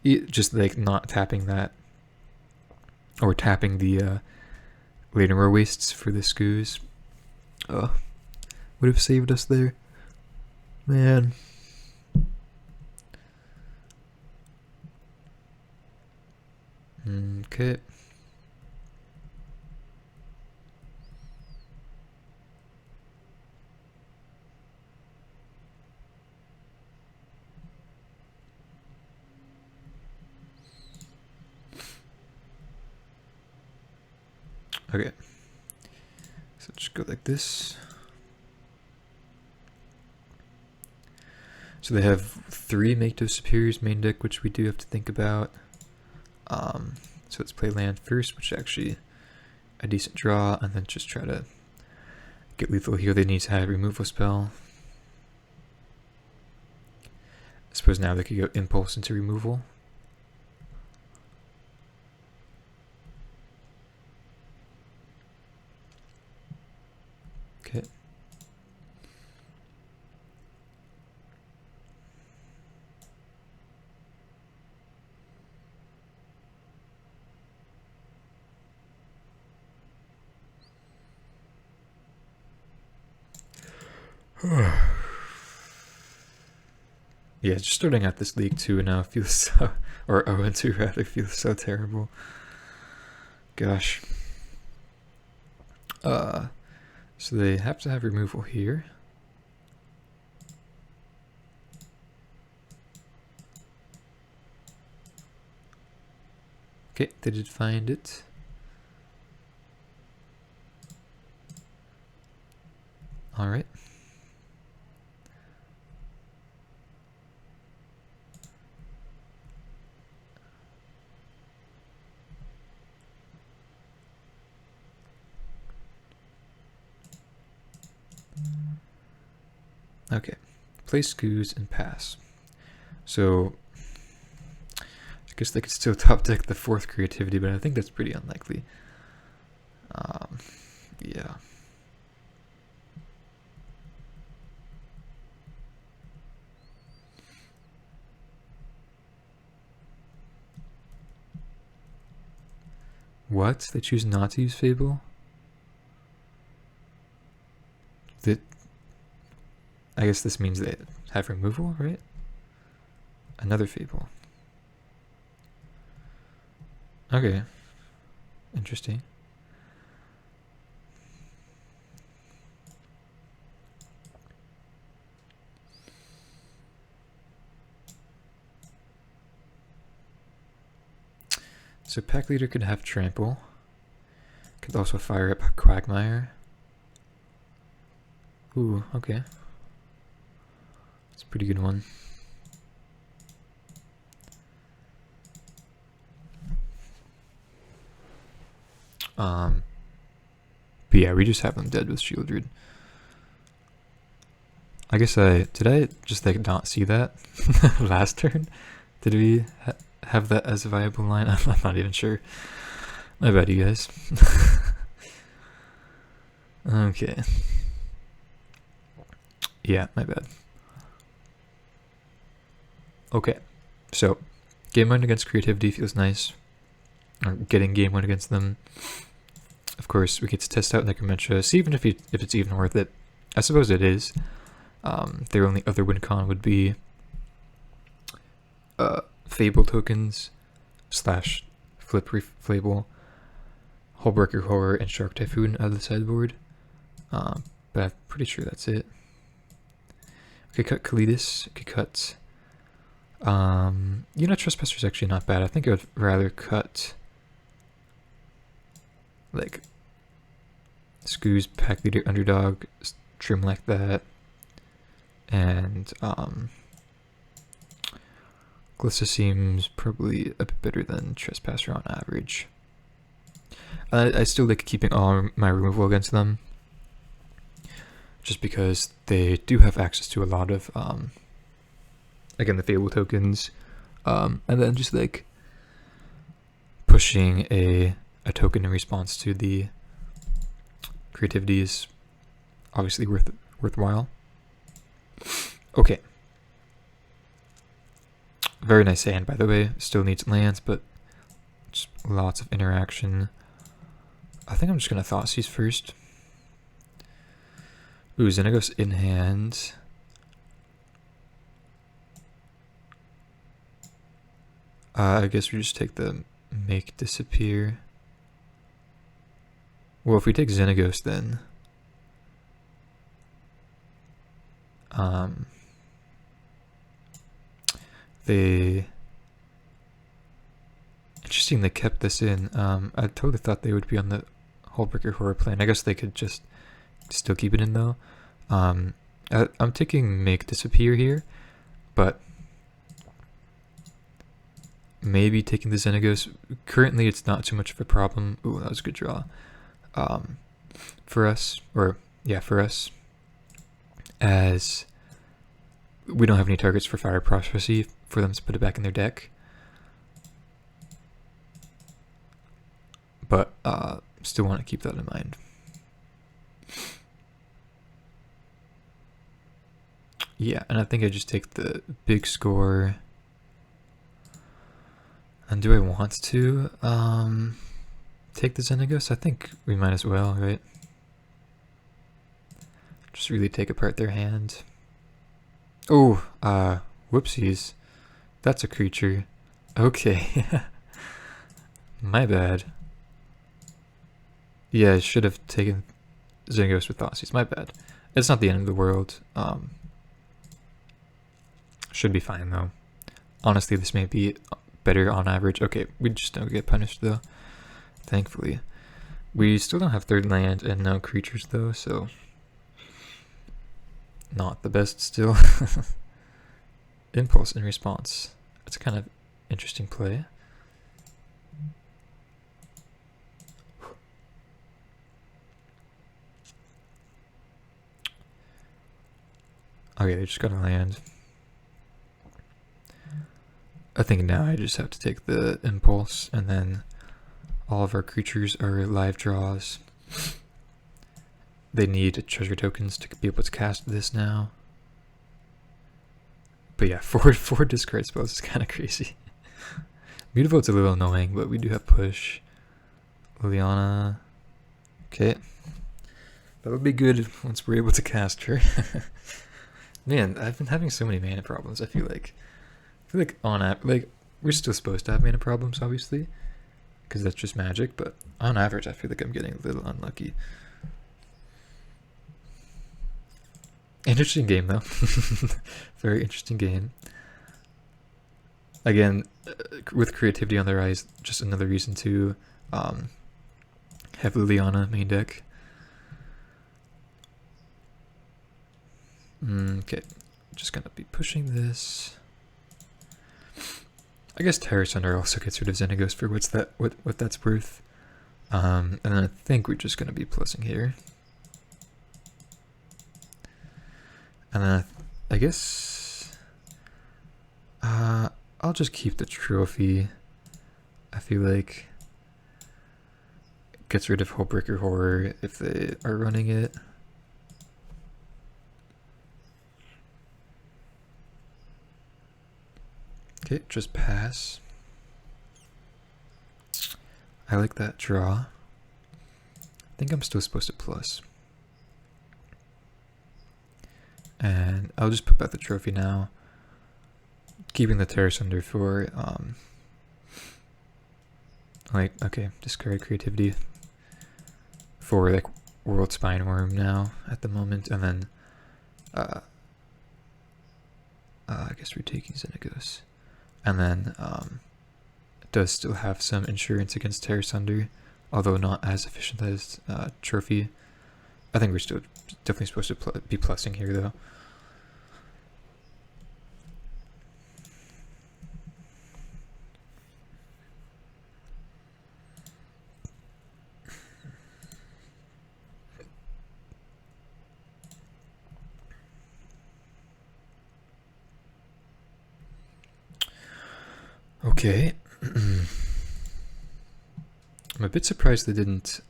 Just like not tapping that, or tapping the later more wastes for the Scoos. Would have saved us there. Man. Okay. Okay. So just go like this. So they have 3 Make Those Superiors main deck, which we do have to think about. So let's play land first, which is actually a decent draw, and then just try to get lethal here. They need to have a removal spell. I suppose now they could go Impulse into removal. Okay. Yeah, just starting out this League 2 now feels so, or 0-2 rather, feels so terrible. Gosh. So they have to have removal here. Okay, they did find it. All right. Okay, play Scoos and pass. So I guess they could still top deck the 4th creativity, but I think that's pretty unlikely. Yeah. What? They choose not to use Fable? I guess this means they have removal, right? Another Fable. Okay. Interesting. So pack leader could have trample. Could also fire up Quagmire. Ooh, okay. It's a pretty good one. But yeah, we just have them dead with Shieldred. I guess did I just like not see that last turn? Did we have that as a viable line? I'm not even sure. My bad, you guys. Okay. Yeah, my bad. Okay, so game 1 against creativity feels nice. Or getting game 1 against them. Of course, we get to test out Necromentia, see even if it's even worth it. I suppose it is. Their only other win con would be Fable tokens / Flip Fable, Hullbreaker Horror, and Shark Typhoon out of the sideboard. But I'm pretty sure that's it. Okay, cut Kalidas. Okay, cut. Trespasser is actually not bad. I think I would rather cut like Scoo's Pack Leader Underdog, trim like that, and Glissa seems probably a bit better than Trespasser on average. I still like keeping all my removal against them, just because they do have access to a lot of again, the Fable tokens, and then just like pushing a token in response to the creativity is obviously worthwhile. Okay. Very nice hand, by the way. Still needs lands, but just lots of interaction. I think I'm just going to Thoughtseize first. Ooh, Xenagos in hand. I guess we just take the Make Disappear. Well, if we take Xenagos, then interesting they kept this in. I totally thought they would be on the Hullbreaker Horror plan. I guess they could just still keep it in though. I'm taking Make Disappear here, but maybe taking the Xenagos. Currently it's not too much of a problem. Ooh, that was a good draw. For us, as we don't have any targets for Fire Prophecy for them to put it back in their deck. But still want to keep that in mind. Yeah, and I think I just take the big score. And do I want to take the Xenagos? I think we might as well, right? Just really take apart their hand. Oh, whoopsies. That's a creature. Okay. My bad. Yeah, I should have taken Xenagos with Thoughtseize. My bad. It's not the end of the world. Should be fine, though. Honestly, this may be better on average. Okay, we just don't get punished, though. Thankfully. We still don't have third land and no creatures, though, so not the best still. Impulse in response. That's a kind of interesting play. Okay, they just got to land. I think now I just have to take the impulse, and then all of our creatures are live draws. They need treasure tokens to be able to cast this now. But yeah, four discard spells is kind of crazy. Mutavault's a little annoying, but we do have push. Liliana. Okay. That would be good once we're able to cast her. Man, I've been having so many mana problems, I feel like. On average, like, we're still supposed to have mana problems, obviously, because that's just Magic, but on average, I feel like I'm getting a little unlucky. Interesting game, though. Very interesting game. Again, with creativity on the rise, just another reason to have Liliana main deck. Okay, just gonna be pushing this. I guess Terror Thunder also gets rid of Xenagos for what that's worth. And then I think we're just gonna be plussing here. And then I guess I'll just keep the trophy. I feel like it gets rid of Hullbreaker Horror if they are running it. Okay, just pass. I like that draw. I think I'm still supposed to plus. And I'll just put back the trophy now. Keeping the Terrace under for, like, okay, discard creativity for, like, World Spine Worm now at the moment, and then, I guess we're taking Xenagos. And then, it does still have some insurance against Terrace under, although not as efficient as, Trophy. I think we're still definitely supposed to be plussing here, though. Okay. I'm a bit surprised they didn't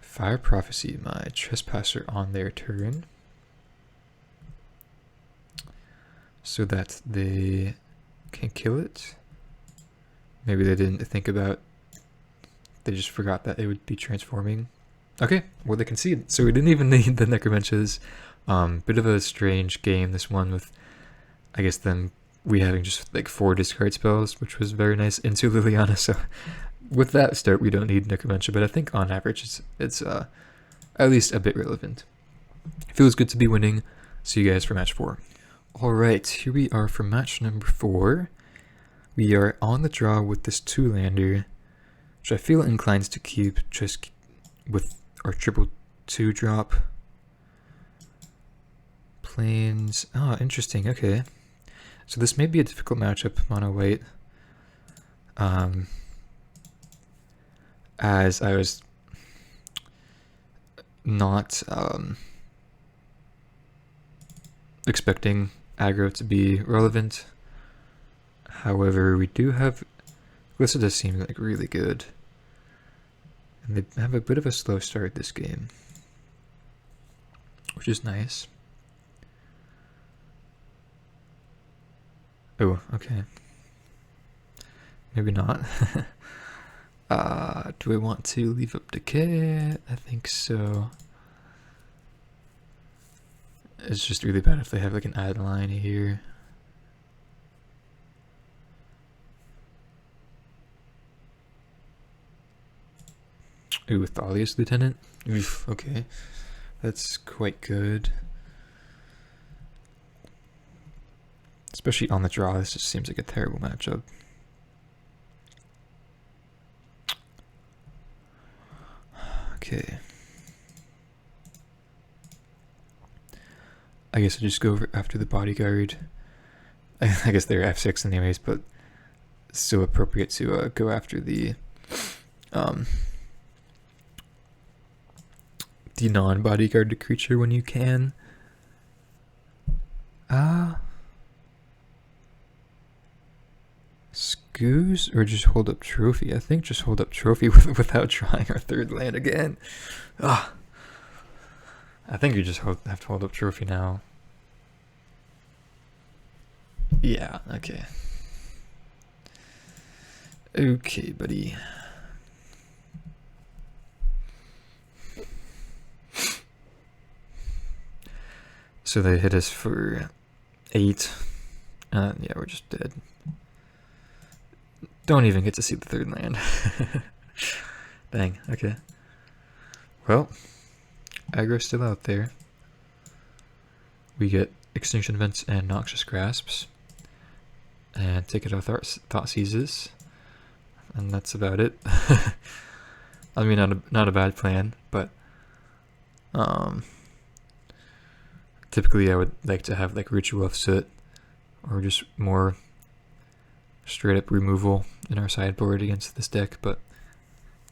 Fire Prophecy my Trespasser on their turn so that they can kill it. Maybe they didn't think about, they just forgot that it would be transforming. Okay, well they conceded, so we didn't even need the Necromentias. Bit of a strange game, this one, with I guess them we having just like 4 discard spells, which was very nice into Liliana. So with that start, we don't need Necromentia, but I think on average it's at least a bit relevant. It feels good to be winning. See you guys for match 4. All right, here we are for match number 4. We are on the draw with this 2-lander, which I feel inclined to keep just with our triple 2 drop. Plains. Oh, interesting. Okay. So this may be a difficult matchup, mono white. As I was not expecting aggro to be relevant. However, we do have, this does seem like really good. And they have a bit of a slow start this game, which is nice. Oh, okay. Maybe not. Do I want to leave up Decay? I think so. It's just really bad if they have like an add line here. Ooh, Thalia's Lieutenant? Oof, okay. That's quite good. Especially on the draw, this just seems like a terrible matchup. Okay. I guess I just go after the Bodyguard. I guess they're F6 anyways, but it's still appropriate to go after the non-bodyguard creature when you can. Scoos or just hold up Trophy? I think just hold up Trophy without drawing our 3rd land again. I think you just have to hold up Trophy now. Yeah, okay. Okay, buddy. So they hit us for 8. Yeah, we're just dead. Don't even get to see the 3rd land. Dang, okay. Well, aggro's still out there. We get Extinction Vents and Noxious Grasps. And Ticket of Thought Seizes. And that's about it. I mean, not a bad plan, but typically I would like to have like Ritual of Soot or just more straight up removal in our sideboard against this deck, but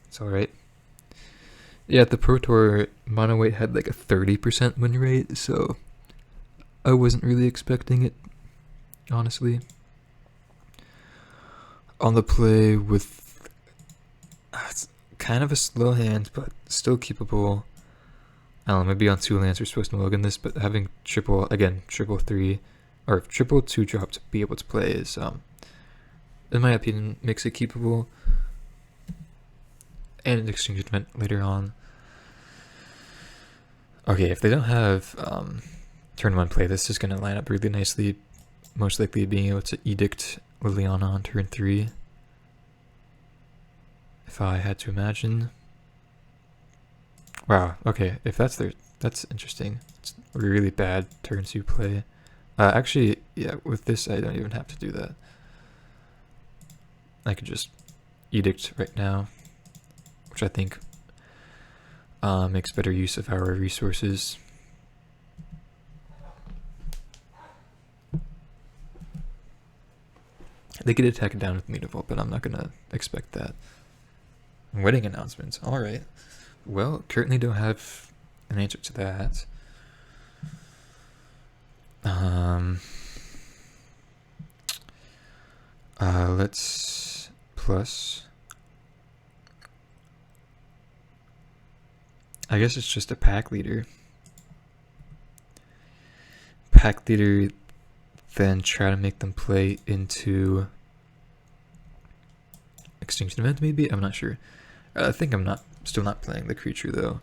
it's alright. Yeah, the Pro Tour, mono white had like a 30% win rate, so I wasn't really expecting it, honestly. On the play with it's kind of a slow hand, but still keepable. I don't know, maybe on 2 lands we're supposed to Logan this, but having triple 3, or triple 2-drop to be able to play is, in my opinion, makes it keepable. And an exchange event later on. Okay, if they don't have turn 1 play, this is going to line up really nicely. Most likely being able to Edict Liliana on turn 3. If I had to imagine. Wow, okay, if that's that's interesting. It's a really bad turn 2 play. Actually, yeah, with this I don't even have to do that. I could just Edict right now, which I think makes better use of our resources. They could attack it down with Mutavault, but I'm not gonna expect that. Wedding announcements, alright. Well, currently don't have an answer to that. Let's plus. I guess it's just a pack leader. Pack leader, then try to make them play into Extinction Event maybe? I'm not sure. I think I'm still not playing the creature though.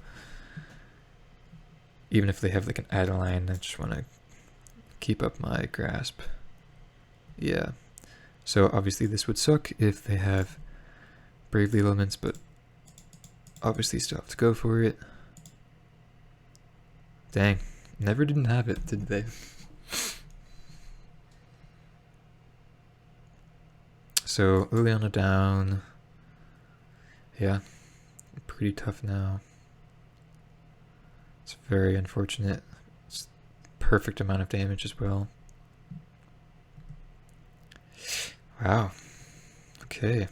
Even if they have like an Adeline, I just want to keep up my grasp. Yeah. So obviously this would suck if they have Bravely Elements, but obviously still have to go for it. Dang, never didn't have it, did they? So Liliana down. Yeah, pretty tough now. It's very unfortunate. It's perfect amount of damage as well. Wow. Okay.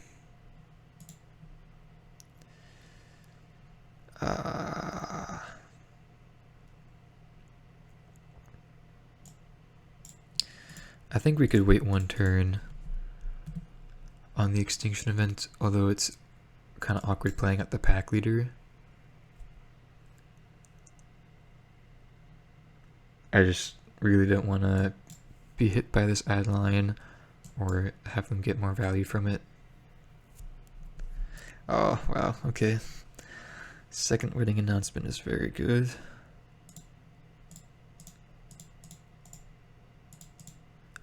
I think we could wait one turn on the Extinction Event, although it's kind of awkward playing at the pack leader. I just really don't want to be hit by this Adeline or have them get more value from it. Oh, wow, okay. Second wedding announcement is very good.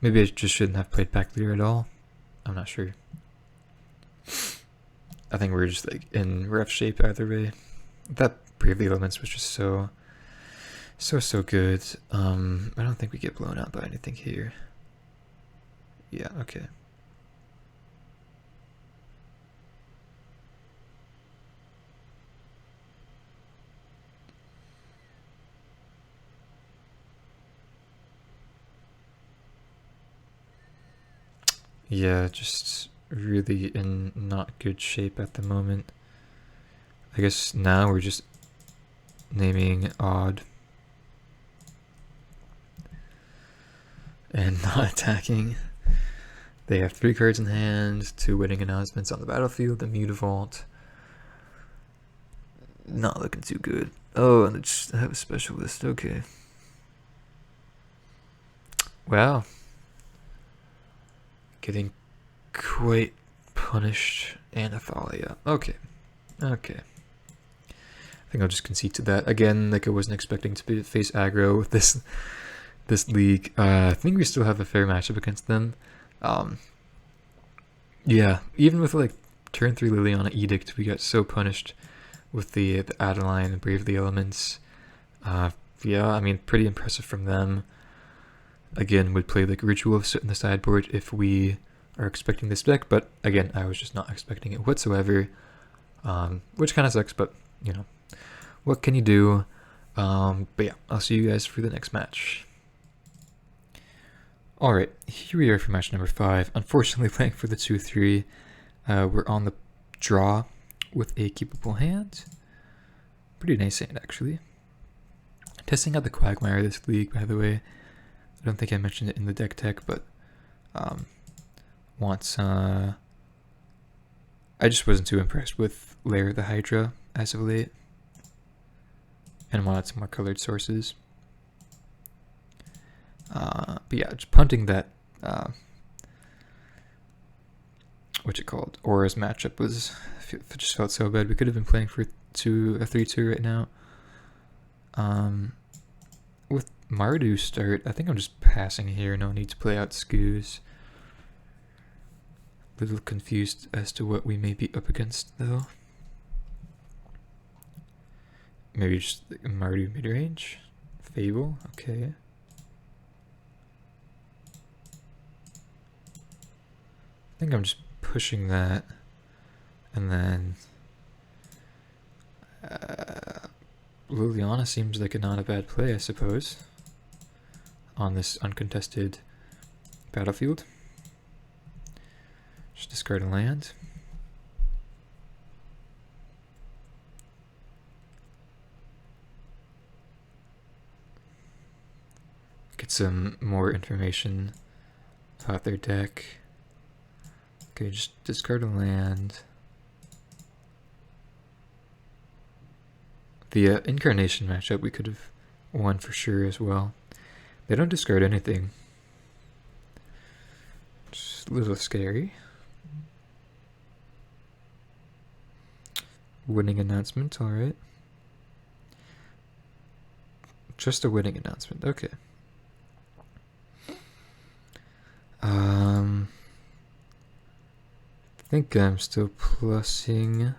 Maybe I just shouldn't have played pack leader at all. I'm not sure. I think we're just like in rough shape either way. That Bravely Elements was just so good. I don't think we get blown out by anything here. Yeah, okay. Yeah, just really in not good shape at the moment. I guess now we're just naming odd and not attacking. They have 3 cards in hand, 2 wedding announcements on the battlefield, the Mutavault. Not looking too good. Oh, and they just have a specialist, okay. Wow. Getting quite punished. And Athalia. Okay. Okay. I think I'll just concede to that. Again, like I wasn't expecting to face aggro with this league. I think we still have a fair matchup against them. Yeah, even with like turn 3 Liliana Edict, we got so punished with the Adeline and Bravely Elements. Yeah, I mean, pretty impressive from them. Again, would play like Ritual of Soot in the sideboard if we are expecting this deck, but again, I was just not expecting it whatsoever, which kind of sucks, but you know, what can you do? But yeah, I'll see you guys for the next match. Alright, here we are for match number 5. Unfortunately, playing for the 2-3, we're on the draw with a keepable hand. Pretty nice hand, actually. Testing out the Quagmire this league, by the way. I don't think I mentioned it in the deck tech, but I just wasn't too impressed with Lair the Hydra as of late, and wanted some more colored sources. But But yeah, just punting that, what's it called? Aura's matchup was, it just felt so bad. We could have been playing for a 3-2 right now. With Mardu start, I think I'm just passing here. No need to play out Scoos. A little confused as to what we may be up against, though. Maybe just Mardu midrange? Fable? Okay. I think I'm just pushing that. And then Liliana seems like not a bad play, I suppose, on this uncontested battlefield. Just discard a land. Get some more information about their deck. Okay, just discard a land. The Incarnation matchup we could have won for sure as well. They don't discard anything. Just a little scary. Winning announcement, alright. Just a winning announcement, okay. I think I'm still plussing.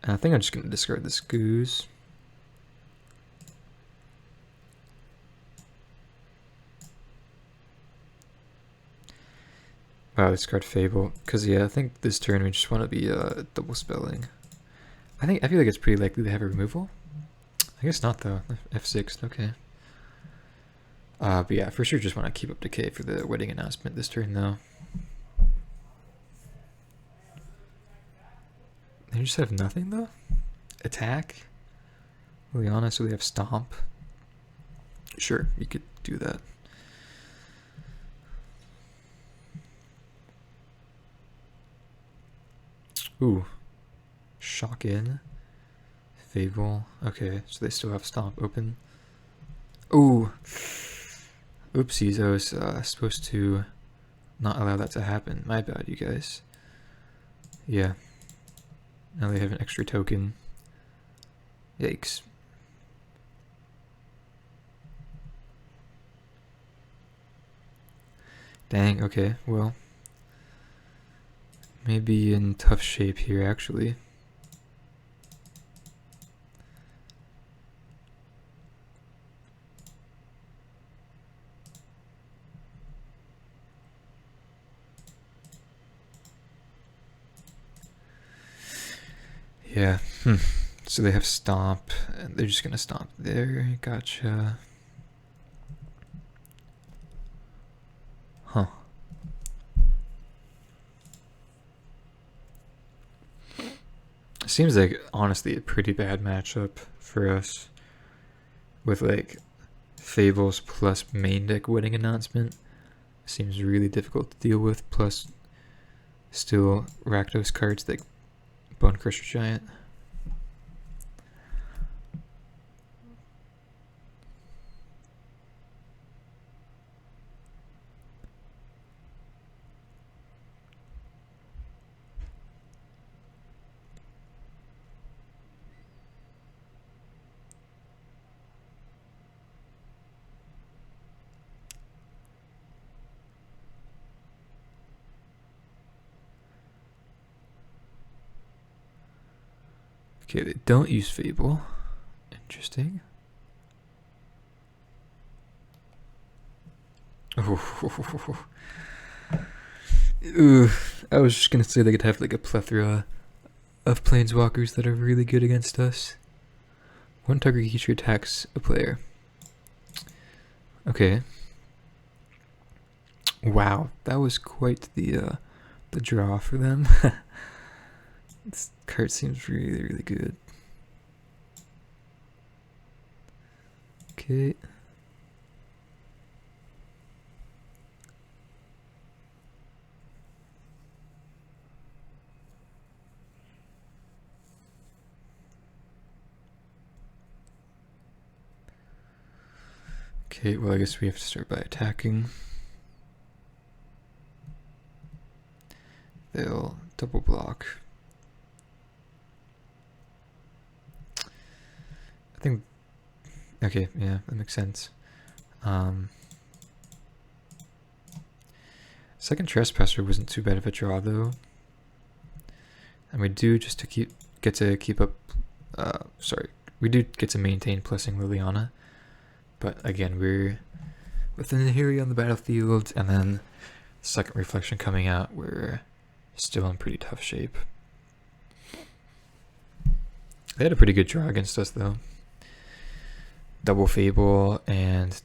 I think I'm just going to discard the Scoos. Wow, discard Fable. Because, yeah, I think this turn we just want to be double spelling. I feel like it's pretty likely to have a removal. I guess not, though. F6, okay. But yeah, for sure just want to keep up decay for the wedding announcement this turn, though. They just have nothing, though? Attack? Liliana, so they have Stomp. Sure, you could do that. Ooh. Shock in. Fable. Okay, so they still have Stomp open. Ooh. Oopsies, I was supposed to not allow that to happen. My bad, you guys. Yeah. Now they have an extra token. Yikes. Dang, okay, well. Maybe in tough shape here, actually. Yeah, So they have Stomp, and they're just gonna Stomp there. Gotcha. Huh. Seems like, honestly, a pretty bad matchup for us. With, like, Fables plus main deck wedding announcement. Seems really difficult to deal with, plus still Rakdos cards like Bone Crusher Giant. Okay, they don't use Fable. Interesting. Oh. Ooh, I was just gonna say they could have like a plethora of planeswalkers that are really good against us. One target creature attacks a player. Okay. Wow, that was quite the draw for them. This card seems really, really good. Okay. Okay, well I guess we have to start by attacking. They'll double block. I think, okay, yeah, that makes sense. Second Trespasser wasn't too bad of a draw though. And we do just to get to keep up, we do get to maintain Blessing Liliana. But again, we're with the Nahiri on the battlefield, and then second Reflection coming out, we're still in pretty tough shape. They had a pretty good draw against us though. Double Fable and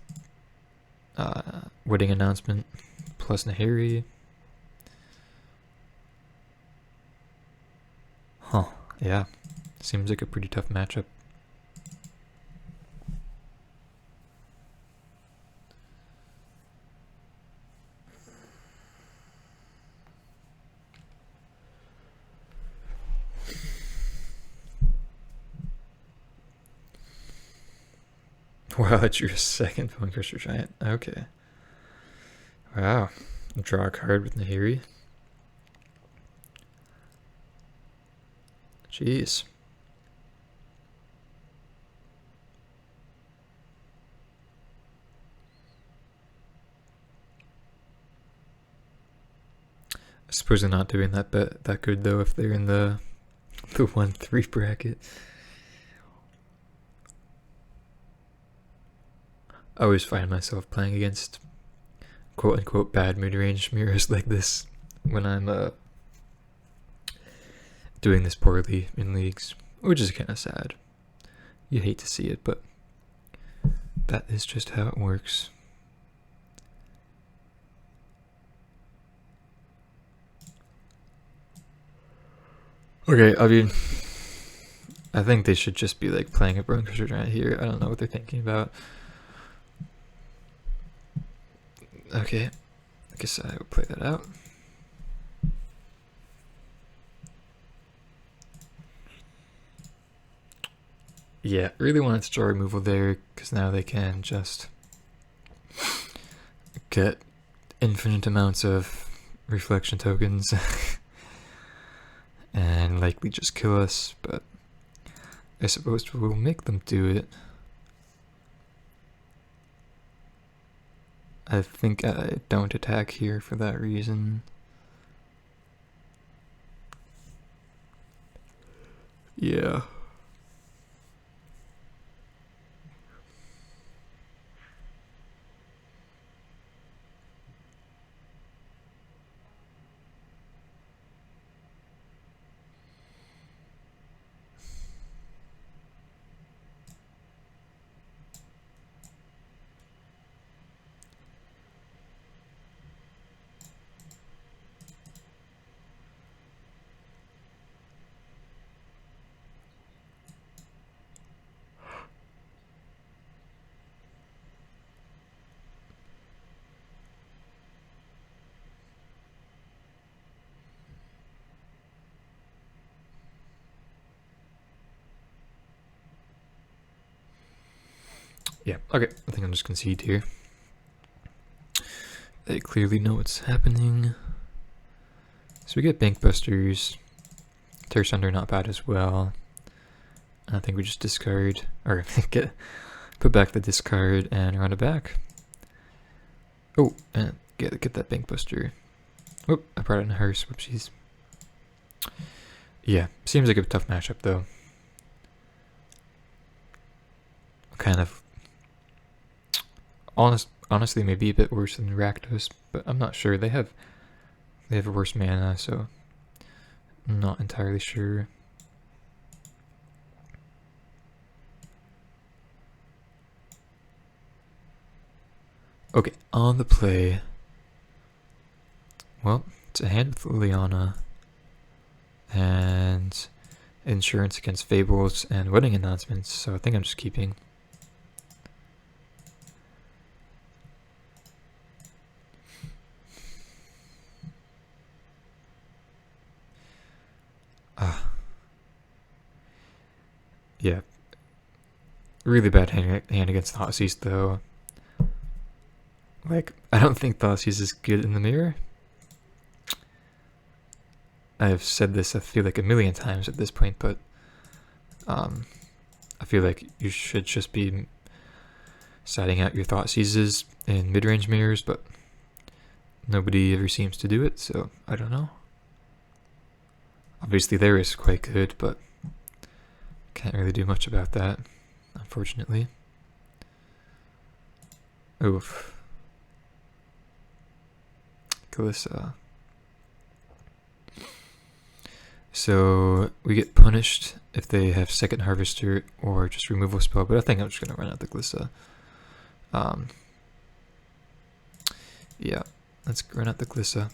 Wedding Announcement plus Nahiri. Huh, yeah. Seems like a pretty tough matchup. Wow, that's your second Bone Crusher Giant. Okay. Wow. Draw a card with Nahiri. Jeez. I suppose they're not doing that good though if they're in the 1-3 bracket. I always find myself playing against quote-unquote bad mid-range mirrors like this when I'm doing this poorly in leagues, which is kind of sad. You hate to see it, but that is just how it works. Okay, I mean, I think they should just be like playing a Bone Crusher Giant here. I don't know what they're thinking about. Okay, I guess I will play that out. Yeah, really wanted to draw removal there, because now they can just get infinite amounts of reflection tokens and likely just kill us, but I suppose we'll make them do it. I think I don't attack here for that reason. Yeah. Yeah, okay, I think I'll just concede here. They clearly know what's happening. So we get Bank Busters. Terror Under not bad as well. I think we just discard, or put back the discard and run it back. Oh, and get that Bank Buster. Oh, I brought in a hearse, whoopsies. Yeah, seems like a tough matchup though. Kind of honestly maybe a bit worse than Rakdos, but I'm not sure. They have worse mana, so I'm not entirely sure. Okay, on the play. Well, it's a hand with Liliana and insurance against Fables and Wedding Announcements, so I think I'm just keeping. Yeah. Really bad hand against the Hot Seas though. Like, I don't think Thoughtseizes is good in the mirror. I've said this, I feel like, a million times at this point, but I feel like you should just be setting out your Thoughtseizes in mid-range mirrors, but nobody ever seems to do it, so I don't know. Obviously there is quite good, but can't really do much about that, unfortunately. Oof. Kalissa. So we get punished if they have second harvester or just removal spell, but I think I'm just gonna run out the Glissa. Yeah, let's run out the Glissa.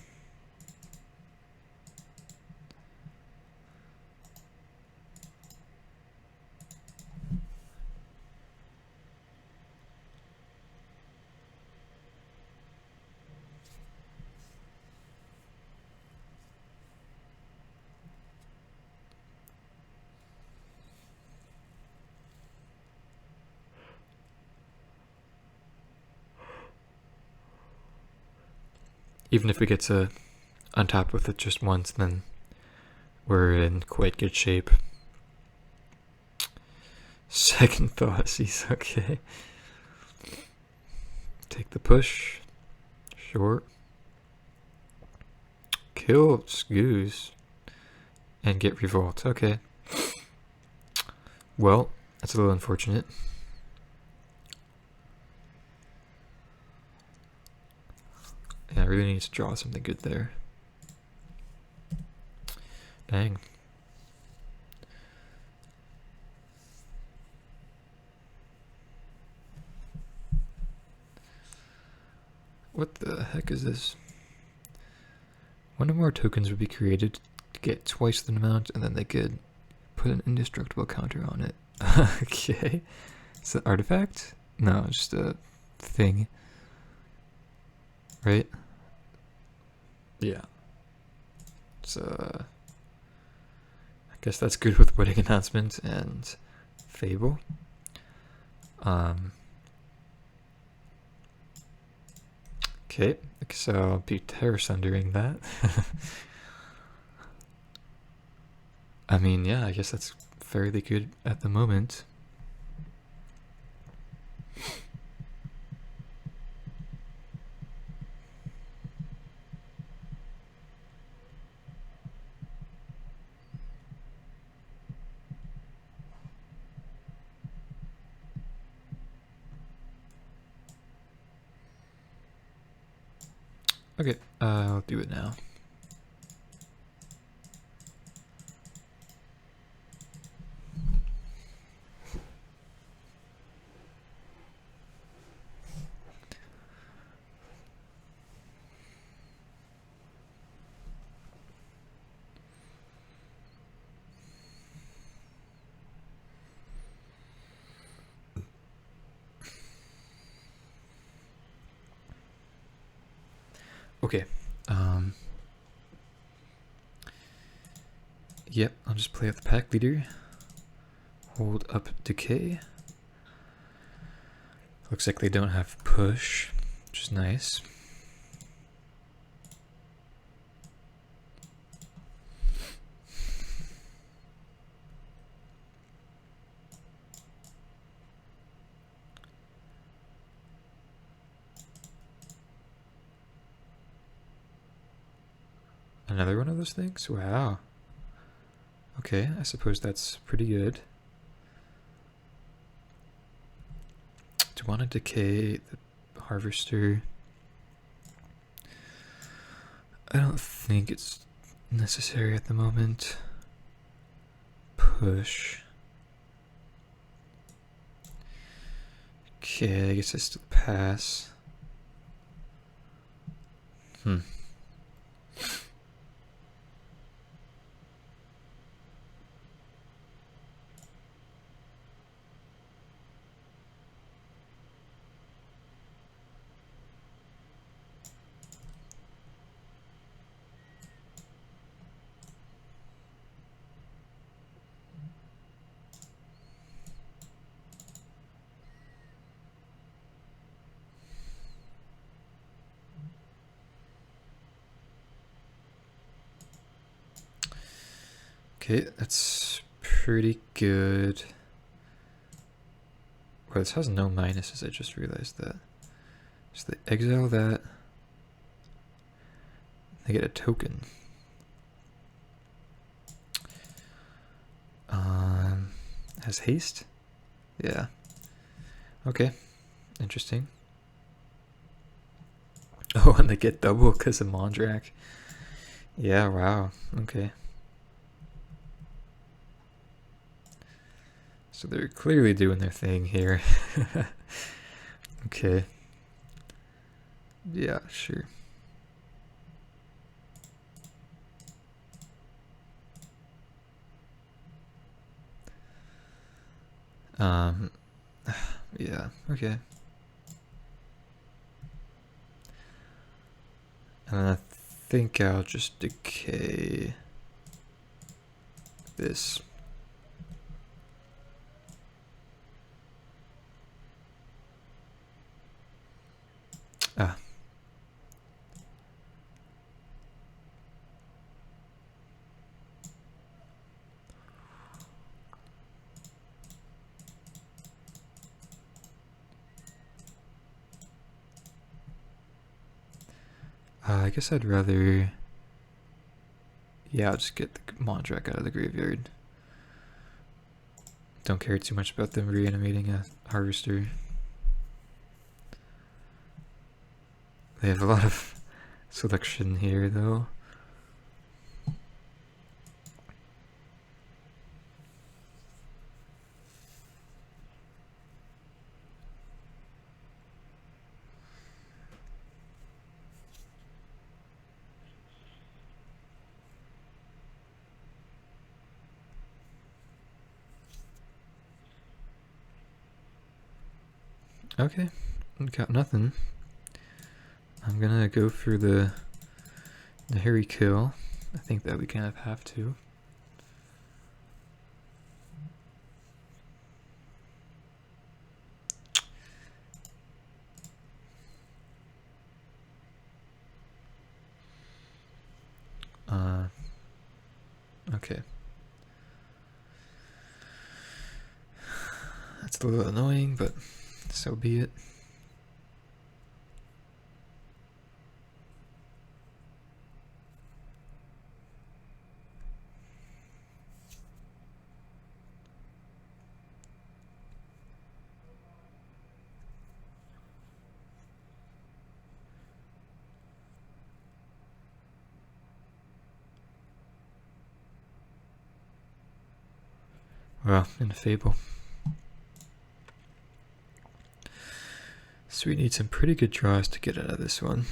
Even if we get to untap with it just once, then we're in quite good shape. Second thought, he's okay. Take the push. Short. Kill Scoos. And get Revolt. Okay. Well, that's a little unfortunate. Yeah, I really need to draw something good there. Dang. What the heck is this? One or more tokens would be created to get twice the amount, and then they could put an indestructible counter on it. Okay. Is that artifact? No, just a thing. Right? Yeah. So, I guess that's good with Wedding Announcement and Fable. Okay, so I'll be Terror Sundering that. I mean, yeah, I guess that's fairly good at the moment. Okay, I'll do it now. Okay. Yep, I'll just play out the pack leader. Hold up decay. Looks like they don't have push, which is nice. Another one of those things? Wow. Okay, I suppose that's pretty good. Do you want to decay the harvester? I don't think it's necessary at the moment. Push. Okay, I guess I still pass. Okay, that's pretty good. Well, this has no minuses, I just realized that. So they exile that. They get a token. Has haste? Yeah. Okay. Interesting. Oh, and they get double because of Mondrak. Yeah, wow. Okay. So they're clearly doing their thing here. Okay. Yeah, sure. Yeah, okay. And I think I'll just decay this. Ah. I guess I'd rather... Yeah, I'll just get the Mondrak out of the graveyard. Don't care too much about them reanimating a Harvester. They have a lot of selection here, though. Okay, got nothing. I'm gonna go for the Nahiri kill. I think that we kind of have to. Okay. That's a little annoying, but so be it. Well, in a Fable. So we need some pretty good draws to get out of this one.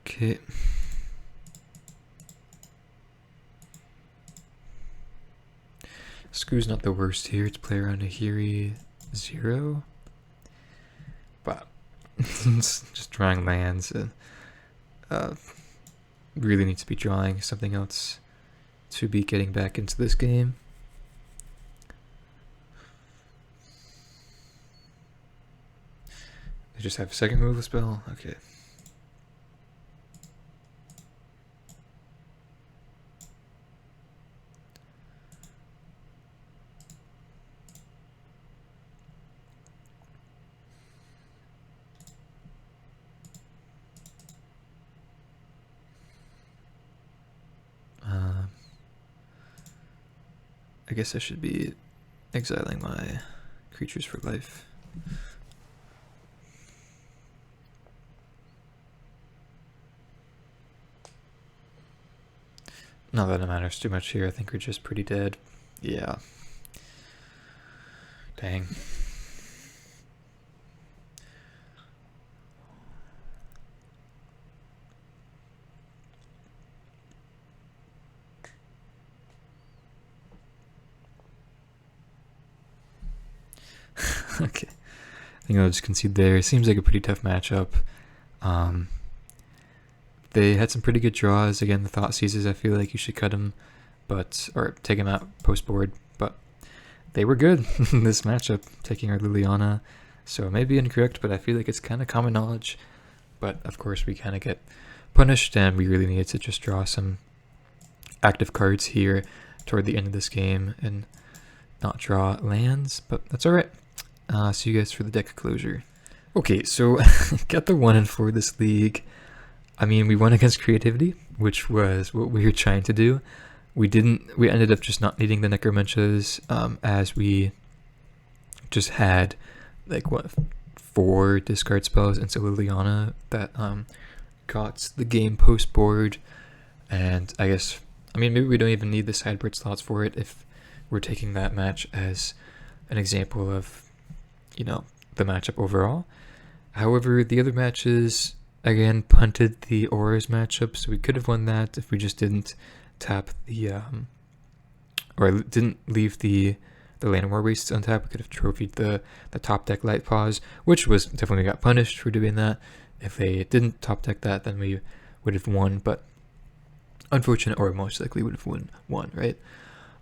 Okay. Screw's not the worst here. It's play around Nahiri 0. But just drawing lands. Really need to be drawing something else to be getting back into this game. They just have a second move spell? Okay. I guess I should be exiling my creatures for life. Not that it matters too much here. I think we're just pretty dead. Yeah. Dang. Okay. I think I'll just concede there. Seems like a pretty tough matchup. They had some pretty good draws. Again, the Thought Seizes, I feel like you should cut them, or take them out post board, but they were good in this matchup, taking our Liliana. So it may be incorrect, but I feel like it's kind of common knowledge. But of course, we kind of get punished, and we really needed to just draw some active cards here toward the end of this game and not draw lands, but that's alright. See you guys for the deck closure. Okay, so got the 1-4 this league. I mean, we won against creativity, which was what we were trying to do. We ended up just not needing the Necromentias, as we just had like 4 discard spells into Liliana that got the game post board. And I mean, maybe we don't even need the sideboard slots for it if we're taking that match as an example of, the matchup overall. However, the other matches, again, punted the Auras matchup, so we could have won that if we just didn't tap the, or didn't leave the Land War Wastes untapped. We could have trophied the top deck Light Pause, which was definitely got punished for doing that. If they didn't top deck that, then we would have won, but unfortunate, or most likely would have won, right?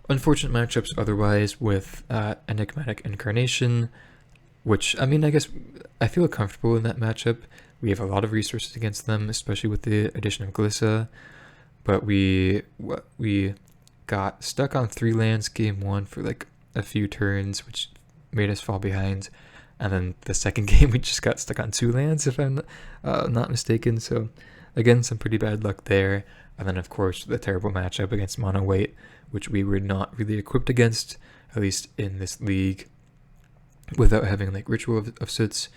Unfortunate matchups otherwise with Enigmatic Incarnation, which, I mean, I feel comfortable in that matchup. We have a lot of resources against them, especially with the addition of Glissa, but we got stuck on 3 lands game 1 for like a few turns, which made us fall behind, and then the second game we just got stuck on 2 lands, if I'm not mistaken. So again, some pretty bad luck there. And then of course the terrible matchup against Mono White, which we were not really equipped against, at least in this league, without having like Ritual of Soots,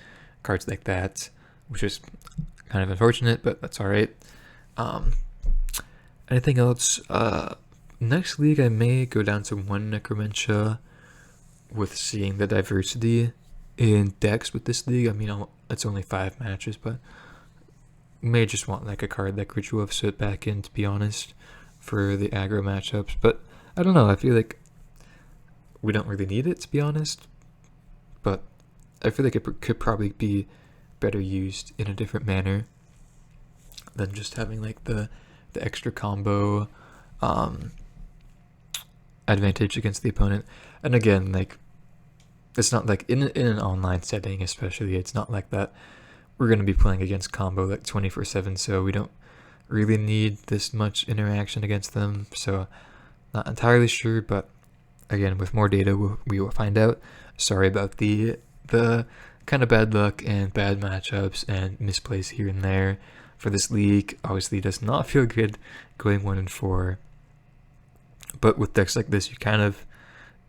cards like that, which is kind of unfortunate, but that's alright. Anything else? Next league I may go down to 1 Necromentia, with seeing the diversity in decks with this league. I mean, it's only 5 matches, but may just want like a card like Ritual of Soot back in, to be honest, for the aggro matchups. But I don't know, I feel like we don't really need it, to be honest, but I feel like it could probably be better used in a different manner than just having like the extra combo advantage against the opponent. And again, like, it's not like in an online setting especially, it's not like that we're going to be playing against combo like 24/7, so we don't really need this much interaction against them. So not entirely sure, but again, with more data we will find out. Sorry about the kind of bad luck and bad matchups and misplays here and there for this league. Obviously does not feel good going 1-4, but with decks like this you kind of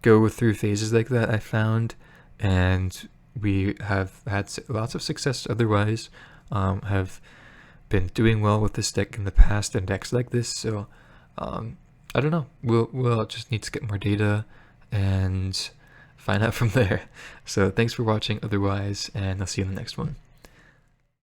go through phases like that, I found, and we have had lots of success otherwise, have been doing well with this deck in the past and decks like this. So I don't know, we'll just need to get more data and find out from there. So thanks for watching otherwise, and I'll see you in the next one.